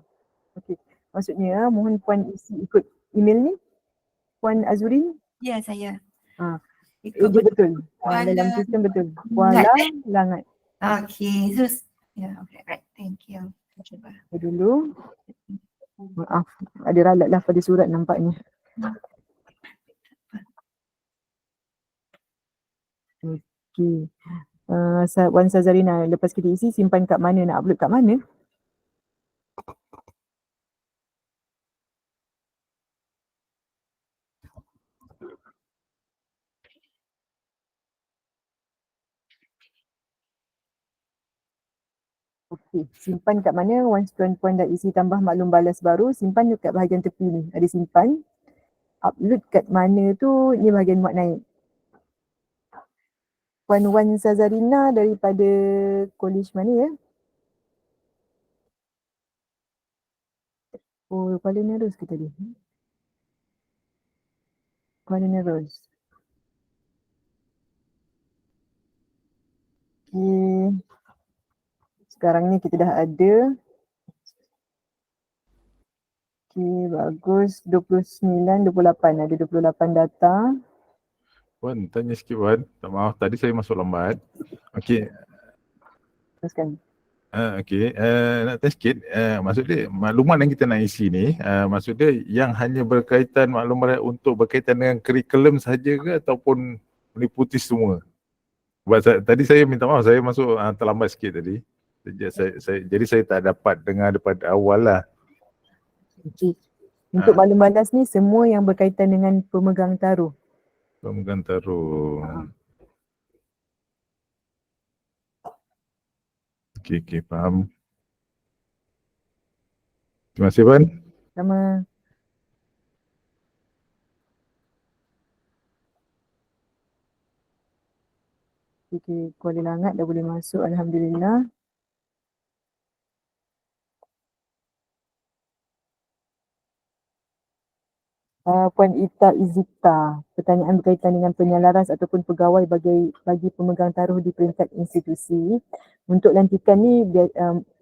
Okey. Maksudnya mohon puan isi ikut email ni. Puan Azurin. Ya, saya. Dia betul. Dalam sistem betul. Kuala Langat. Okay, so okay, right. Thank you. Cuba. Dulu. Maaf, ada ralat lah pada surat nampaknya. Okey. Wan Sazarina, lepas kita isi simpan kat mana, nak upload kat mana? Okey, simpan kat mana? Once puan-puan dah isi tambah maklum balas baru, simpan dekat bahagian tepi ni. Ada simpan. Upload kat mana tu, ni bahagian muat naik. Puan Wan Sazarina daripada college mana ya? Oh, Kuala Nerus ke tadi? Kuala Nerus. Okey. Sekarang ni kita dah ada. Okey, bagus. 29, 28. Ada 28 data. Puan, tanya sikit Puan. Tak maaf, tadi saya masuk lambat. Okey, Teruskan. okey. Nak tanya sikit, maksud dia maklumat yang kita nak isi ni, maksud dia yang hanya berkaitan maklumat untuk berkaitan dengan kurikulum sahaja ke ataupun meliputi semua? Sebab tadi saya minta maaf, saya masuk terlambat sikit tadi. Jadi saya tak dapat dengar daripada awal lah. Okey. Untuk maklum balas ni semua yang berkaitan dengan pemegang taruh. Pemegang taruh. Okey, faham. Terima kasih Puan. Sama. Okey, Kuala Langat dah boleh masuk, Alhamdulillah. Puan Ita Izita, pertanyaan berkaitan dengan penyelaras ataupun pegawai bagi pemegang taruh di peringkat institusi. Untuk lantikan ni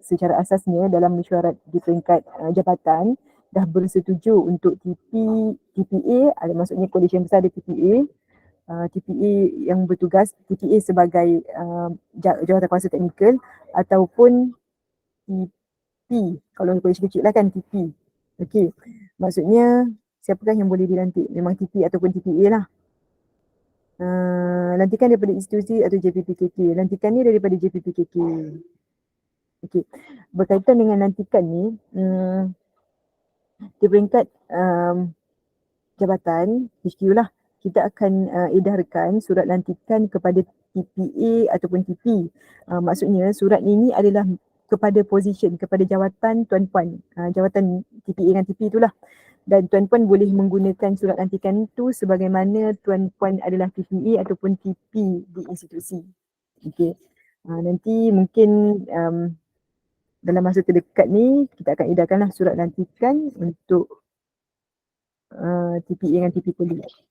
secara asasnya dalam mesyuarat di peringkat jabatan dah bersetuju untuk TPA, ada maksudnya kolej yang besar ada TPA yang bertugas, TPA sebagai jawatan kuasa teknikal ataupun TP, kalau kolej kecil lah kan TP. Okey, maksudnya siapakah yang boleh dilantik? Memang TP ataupun TPA lah. Lantikan daripada institusi atau JPPKK. Lantikan ni daripada JPPKK. Okey. Berkaitan dengan lantikan ni, di peringkat jabatan HQ lah, kita akan edarkan surat lantikan kepada TPA ataupun TP. Maksudnya surat ini adalah kepada position, kepada jawatan tuan-puan. Jawatan TPA dengan TP itulah. Dan tuan-puan boleh menggunakan surat lantikan itu sebagaimana tuan-puan adalah TPA ataupun TP di institusi. Okey. Nanti mungkin dalam masa terdekat ni kita akan edarkanlah surat lantikan untuk TPA dengan TP College.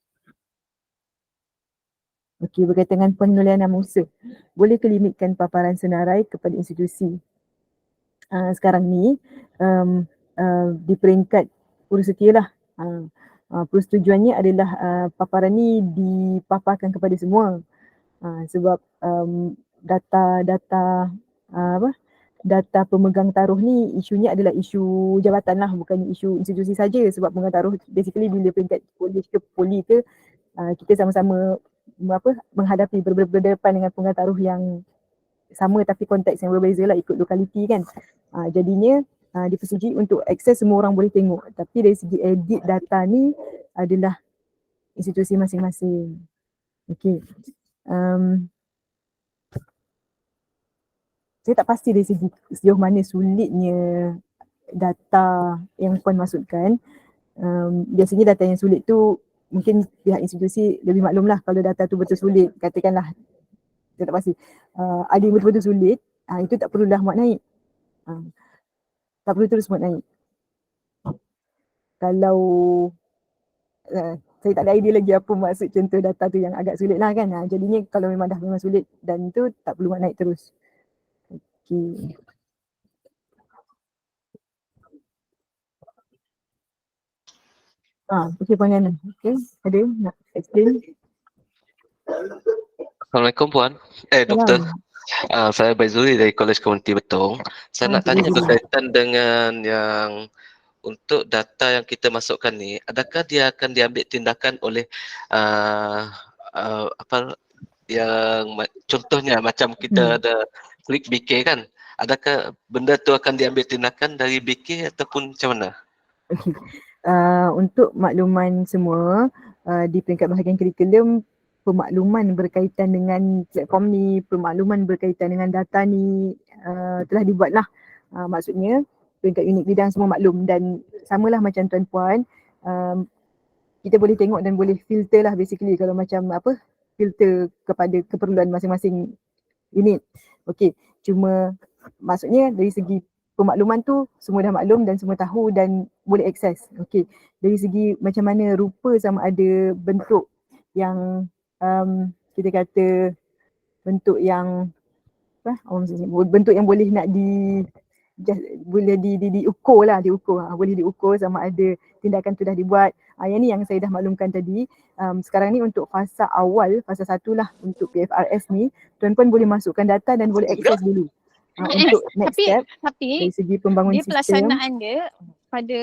Okey, berkaitan dengan penulisan nama usaha. Boleh ke limitkan paparan senarai kepada institusi? Sekarang ni di peringkat urus setia lah. Persetujuannya adalah paparan ni dipaparkan kepada semua. Sebab data pemegang taruh ni isunya adalah isu jabatan lah, bukan isu institusi saja. Sebab pemegang taruh basically bila peringkat kolej ke poli ke, kita sama-sama menghadapi berdepan dengan pemegang taruh yang sama tapi konteks yang berbeza lah, ikut lokaliti kan. Jadinya dipersetujui untuk akses semua orang boleh tengok, tapi dari segi edit data ni adalah institusi masing-masing. Okey. Saya tak pasti dari segi sejauh mana sulitnya data yang puan masukkan. Biasanya data yang sulit tu mungkin pihak institusi lebih maklum lah kalau data tu betul sulit. Katakanlah, saya tak pasti. Ada yang betul-betul sulit, itu tak perlulah muat naik. Tak perlu terus muat naik. Kalau saya tak ada idea lagi apa maksud contoh data tu yang agak sulit lah kan. Jadinya kalau memang sulit dan tu tak perlu muat naik terus. Okey. Okey Puan Yana. Okey, ada nak explain? Assalamualaikum Puan. Doktor. Saya Baizuri dari Kolej Komuniti Betong. Saya nak tanya berkaitan dengan yang untuk data yang kita masukkan ni, adakah dia akan diambil tindakan oleh yang contohnya macam kita ada klik BK kan? Adakah benda tu akan diambil tindakan dari BK ataupun macam mana? Okey. Untuk makluman semua, di peringkat bahagian kurikulum pemakluman berkaitan dengan platform ni, pemakluman berkaitan dengan data ni telah dibuatlah. Maksudnya peringkat unit bidang semua maklum dan samalah macam tuan-puan, kita boleh tengok dan boleh filter lah basically kalau macam apa, filter kepada keperluan masing-masing unit. Okey, cuma maksudnya dari segi pemakluman tu semua dah maklum dan semua tahu dan boleh akses. Okey, dari segi macam mana rupa sama ada bentuk yang kita kata bentuk yang apa, bentuk yang boleh nak boleh diukur lah, boleh diukur sama ada tindakan tu dah dibuat. Yang ni yang saya dah maklumkan tadi. Sekarang ni untuk fasa awal, fasa 1 lah untuk PFRS ni, tuan-puan boleh masukkan data dan boleh akses dulu. Untuk next step dari segi pembangun dia sistem. pelaksanaan dia pada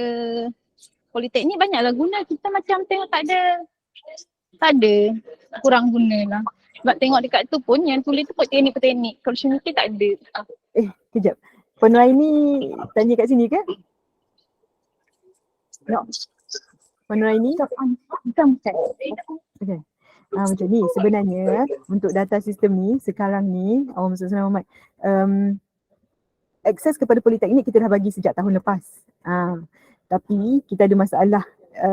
politeknik banyaklah guna. Kita macam tengok tak ada kurang guna lah. Sebab tengok dekat tu pun yang tulis tu pun teknik-teknik. Kalau Syunikir tak ada. Kejap. Puan Raini tanya kat sini ke? No. Puan Raini? Bukan. Okay. Macam ni sebenarnya untuk data sistem ni sekarang ni Allahumma salli ala Muhammad, akses kepada politeknik kita dah bagi sejak tahun lepas. Tapi kita ada masalah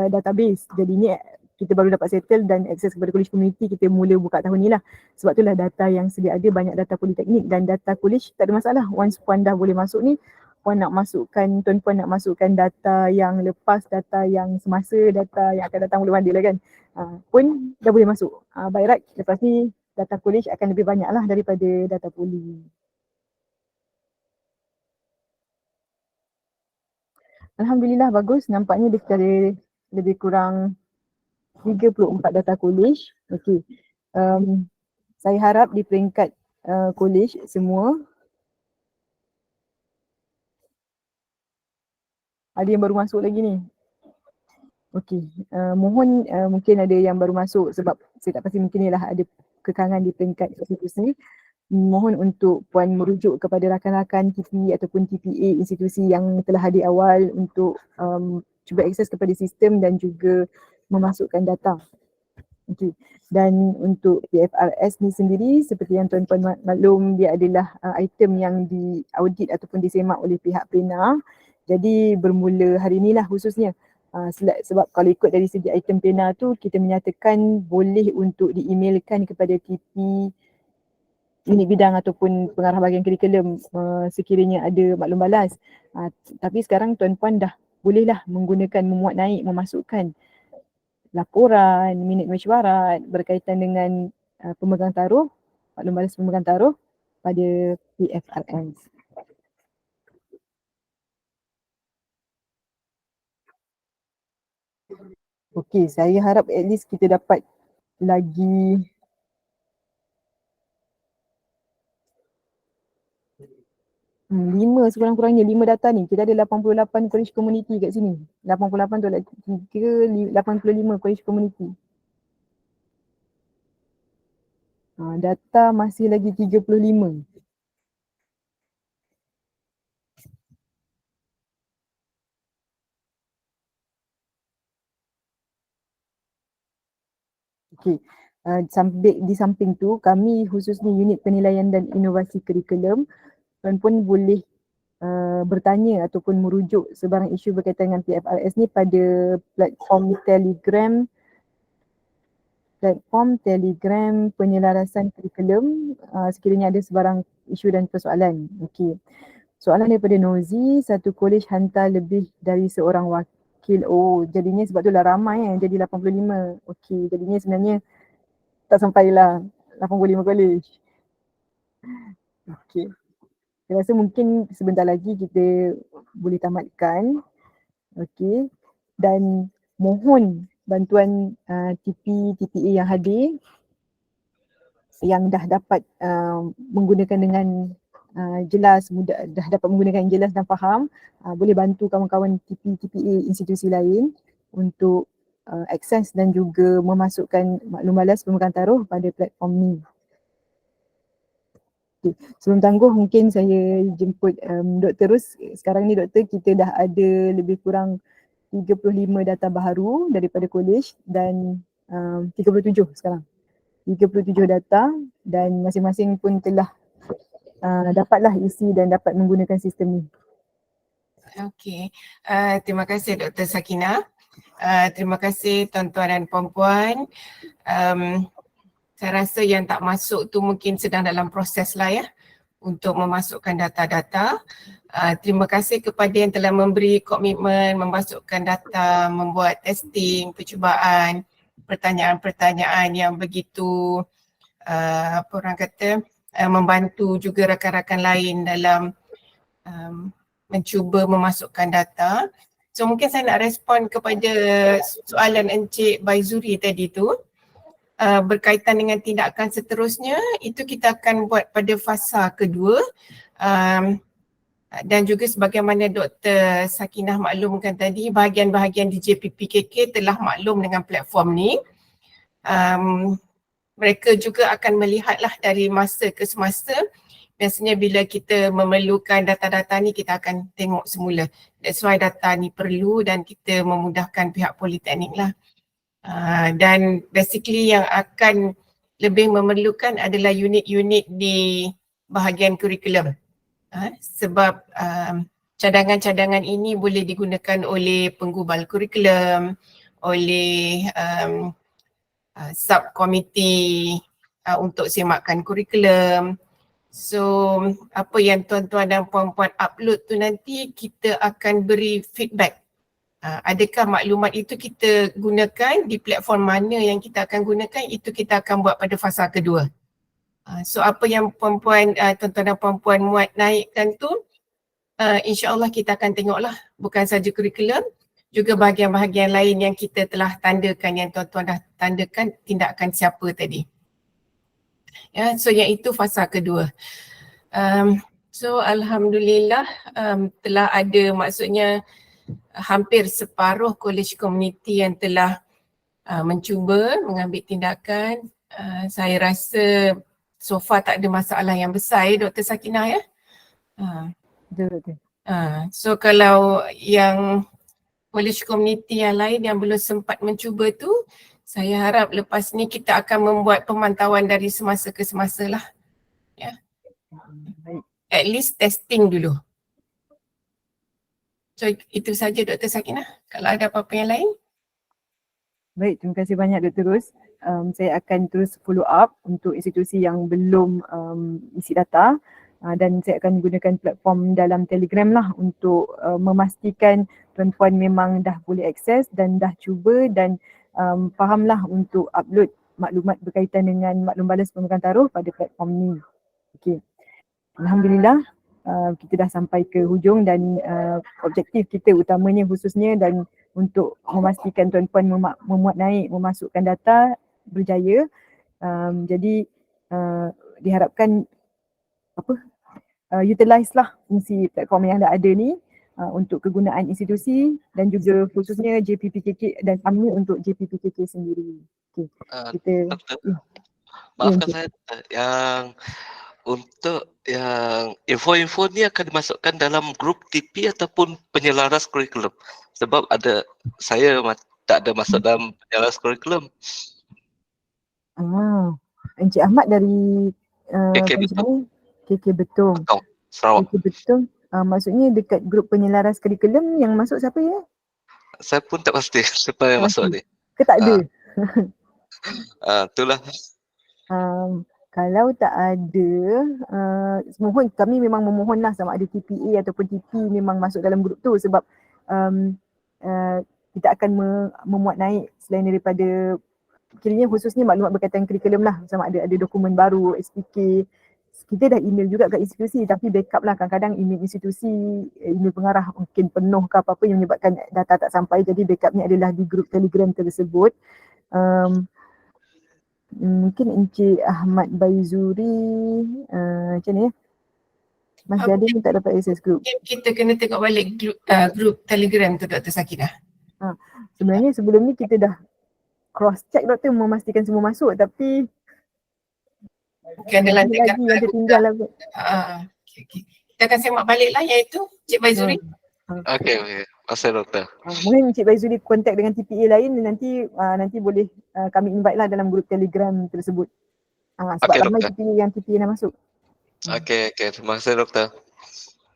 database. Jadinya kita baru dapat settle dan akses kepada college community kita mula buka tahun ni lah. Sebab itulah data yang sedia ada banyak data politeknik dan data college tak ada masalah. Once puan dah boleh masuk ni, tuan-puan nak masukkan data yang lepas, data yang semasa, data yang akan datang belum ada lah kan. Pun dah boleh masuk. By right, lepas ni data college akan lebih banyak lah daripada data poli. Alhamdulillah bagus, nampaknya dia ada lebih kurang 34 data college. Okey. Saya harap di peringkat college semua ada yang baru masuk lagi ni. Okey, mohon mungkin ada yang baru masuk sebab saya tak pasti mungkin ialah ada kekangan di peringkat institusi. Mohon untuk puan merujuk kepada rakan-rakan TP ataupun TPA institusi yang telah hadir awal untuk cuba akses kepada sistem dan juga memasukkan data. Okey. Dan untuk PFRS ni sendiri seperti yang tuan-puan maklum, dia adalah item yang diaudit ataupun disemak oleh pihak PENA. Jadi bermula hari inilah khususnya. Sebab kalau ikut dari segi item PENA tu kita menyatakan boleh untuk di-emailkan kepada TP unit bidang ataupun pengarah bahagian kurikulum sekiranya ada maklum balas. Tapi sekarang tuan-puan dah bolehlah menggunakan memuat naik, memasukkan laporan, minit mesyuarat berkaitan dengan pemegang taruh, maklum balas pemegang taruh pada PFRS. Okey, saya harap at least kita dapat lagi lima sekurang-kurangnya, 5 data ni. Kita ada 88 college community kat sini. 88 tolak 3, 85 college community. Data masih lagi 35. Okey. Di samping tu kami khususnya unit penilaian dan inovasi kurikulum, tuan-puan boleh bertanya ataupun merujuk sebarang isu berkaitan dengan PFRS ni pada platform Telegram penyelarasan kurikulum sekiranya ada sebarang isu dan persoalan. Okey. Soalan daripada Nozi, satu kolej hantar lebih dari seorang wakil. Oh, jadinya sebab tu lah ramai yang jadi 85. Okey, jadinya sebenarnya tak sampailah 85 kolej. Okey. Saya rasa mungkin sebentar lagi kita boleh tamatkan. Okey. Dan mohon bantuan TP, TPA yang hadir yang dah dapat menggunakan dengan jelas, mudah, dah dapat menggunakan yang jelas dan faham, boleh bantu kawan-kawan TP, TPA institusi lain untuk akses dan juga memasukkan maklum balas pemegang taruh pada platform ni. Okay. Sebelum tangguh mungkin saya jemput Dr. Rus. Sekarang ni Doktor, kita dah ada lebih kurang 35 data baharu daripada kolej dan 37 sekarang. 37 data dan masing-masing pun telah dapatlah isi dan dapat menggunakan sistem ni. Okey, terima kasih Dr. Sakinah. Terima kasih tuan-tuan dan puan-puan. Saya rasa yang tak masuk tu mungkin sedang dalam proses lah ya untuk memasukkan data-data. Terima kasih kepada yang telah memberi komitmen memasukkan data, membuat testing, percubaan, pertanyaan-pertanyaan yang begitu apa orang kata membantu juga rakan-rakan lain dalam mencuba memasukkan data. So mungkin saya nak respon kepada soalan Encik Baizuri tadi tu. Berkaitan dengan tindakan seterusnya, itu kita akan buat pada fasa kedua. Dan juga sebagaimana Dr. Sakinah maklumkan tadi, bahagian-bahagian di JPPKK telah maklum dengan platform ni. Mereka juga akan melihatlah dari masa ke semasa. Biasanya bila kita memerlukan data-data ni kita akan tengok semula. That's why data ni perlu dan kita memudahkan pihak politeknik lah. Dan basically yang akan lebih memerlukan adalah unit-unit di bahagian kurikulum. Sebab cadangan-cadangan ini boleh digunakan oleh penggubal kurikulum, oleh subkomiti untuk semakan kurikulum. So apa yang tuan-tuan dan puan-puan upload tu nanti kita akan beri feedback. Adakah maklumat itu kita gunakan di platform mana yang kita akan gunakan, itu kita akan buat pada fasa kedua. So apa yang puan-puan, tuan-tuan dan puan-puan muat naikkan tu, insya-Allah kita akan tengoklah bukan saja kurikulum, juga bahagian-bahagian lain yang kita telah tandakan, yang tuan-tuan dah tandakan tindakan siapa tadi. Ya, so yang itu fasa kedua. So alhamdulillah telah ada, maksudnya hampir separuh college community yang telah mencuba mengambil tindakan. Saya rasa so far tak ada masalah yang besar ya Dr. Sakinah ya. Betul. So kalau yang college community yang lain yang belum sempat mencuba tu, saya harap lepas ni kita akan membuat pemantauan dari semasa ke semasa lah. Ya. At least testing dulu. So itu saja Dr. Sakinah. Kalau ada apa-apa yang lain. Baik, terima kasih banyak Dr. Ros. Saya akan terus follow up untuk institusi yang belum isi data dan saya akan gunakan platform dalam Telegram lah untuk memastikan tuan-tuan memang dah boleh akses dan dah cuba dan fahamlah untuk upload maklumat berkaitan dengan maklum balas pembukaan taruh pada platform ni. Okey. Alhamdulillah kita dah sampai ke hujung dan objektif kita utamanya khususnya dan untuk memastikan tuan-puan memuat naik, memasukkan data berjaya. Jadi diharapkan utilize lah fungsi platform yang dah ada ni untuk kegunaan institusi dan juga khususnya JPPKK dan kami untuk JPPKK sendiri. Okay. Kita maafkan saya, yang untuk yang info-info ni akan dimasukkan dalam grup TP ataupun penyelaras kurikulum? Sebab ada saya tak ada masuk dalam penyelaras kurikulum. Encik Ahmad dari KK Betung. KK Betung. Sarawak. KK Betung. Maksudnya dekat grup penyelaras kurikulum yang masuk siapa ya? Saya pun tak pasti siapa yang masuk ni. Ke tak ada? Itulah. Kalau tak ada, mohon kami memang memohonlah sama ada TPA ataupun TP memang masuk dalam grup tu sebab kita akan memuat naik selain daripada kiranya khususnya maklumat berkaitan kurikulum lah, sama ada dokumen baru, SPK. Kita dah email juga kat institusi tapi backup lah, kadang-kadang email institusi, email pengarah mungkin penuh ke apa-apa yang menyebabkan data tak sampai, jadi backupnya adalah di grup Telegram tersebut. Mungkin Encik Ahmad Baizuri macam ni ya? Mas Jadin tak dapat akses grup. Kita kena tengok balik grup Telegram tu Dr. Sakinah. Sebenarnya sebelum ni kita dah cross check doktor memastikan semua masuk tapi mungkin ada lagi yang tertinggal lah. Okay. Kita akan semak balik lah yang itu Cik Baizuri. Okey, okey. Masih doktor. Mungkin Encik Baizuli kontak dengan TPA lain nanti boleh kami invite lah dalam grup Telegram tersebut. Sebab Okey ramai doktor. TPA dah masuk. Okey, okey. Terima kasih doktor.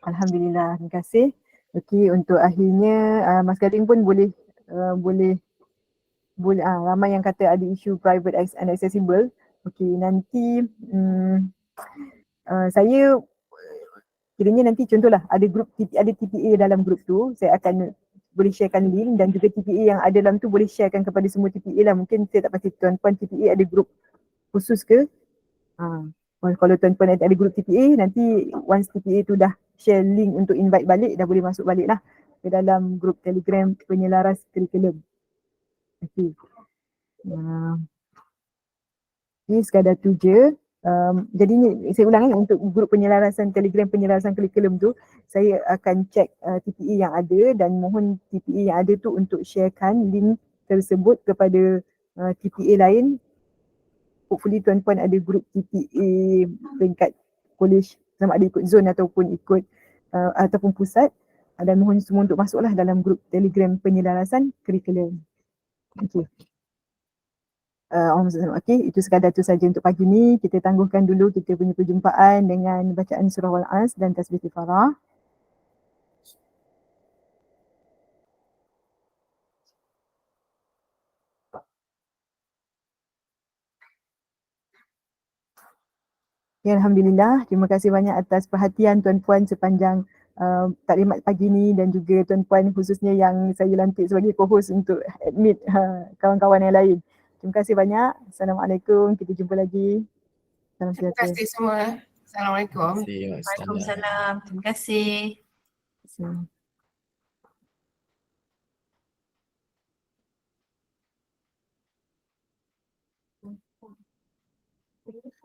Alhamdulillah, terima kasih. Okey, untuk akhirnya Mas Gading pun boleh ramai yang kata ada isu private and accessible. Okey, nanti saya kiranya nanti contohlah ada TPA dalam grup tu, saya akan boleh sharekan link dan juga TPA yang ada dalam tu boleh sharekan kepada semua TPA lah. Mungkin saya tak pasti tuan-tuan TPA ada grup khusus ke? Kalau tuan-tuan ada grup TPA, nanti once TPA tu dah share link untuk invite balik, dah boleh masuk balik lah ke dalam grup Telegram penyelaras kurikulum. Okey. Ini sekadar tu je. Jadi ni saya ulang untuk grup penyelarasan Telegram penyelarasan kurikulum tu, saya akan check TPA yang ada dan mohon TPA yang ada tu untuk sharekan link tersebut kepada TPA lain. Hopefully tuan-tuan ada grup TPA peringkat college, sama ada ikut zon ataupun ikut ataupun pusat, dan mohon semua untuk masuklah dalam grup Telegram penyelarasan kurikulum. Okey. Okey, itu sekadar tu saja untuk pagi ni. Kita tangguhkan dulu kita punya perjumpaan dengan bacaan surah Al-As dan tasbih Tifarah. Ya, Alhamdulillah, terima kasih banyak atas perhatian tuan-puan sepanjang taklimat pagi ni dan juga tuan-puan khususnya yang saya lantik sebagai co-host untuk admit kawan-kawan yang lain. Terima kasih banyak. Assalamualaikum. Kita jumpa lagi. Salam Terima sejahtera. kasih semua. Assalamualaikum. Waalaikumsalam. Terima kasih. Terima kasih.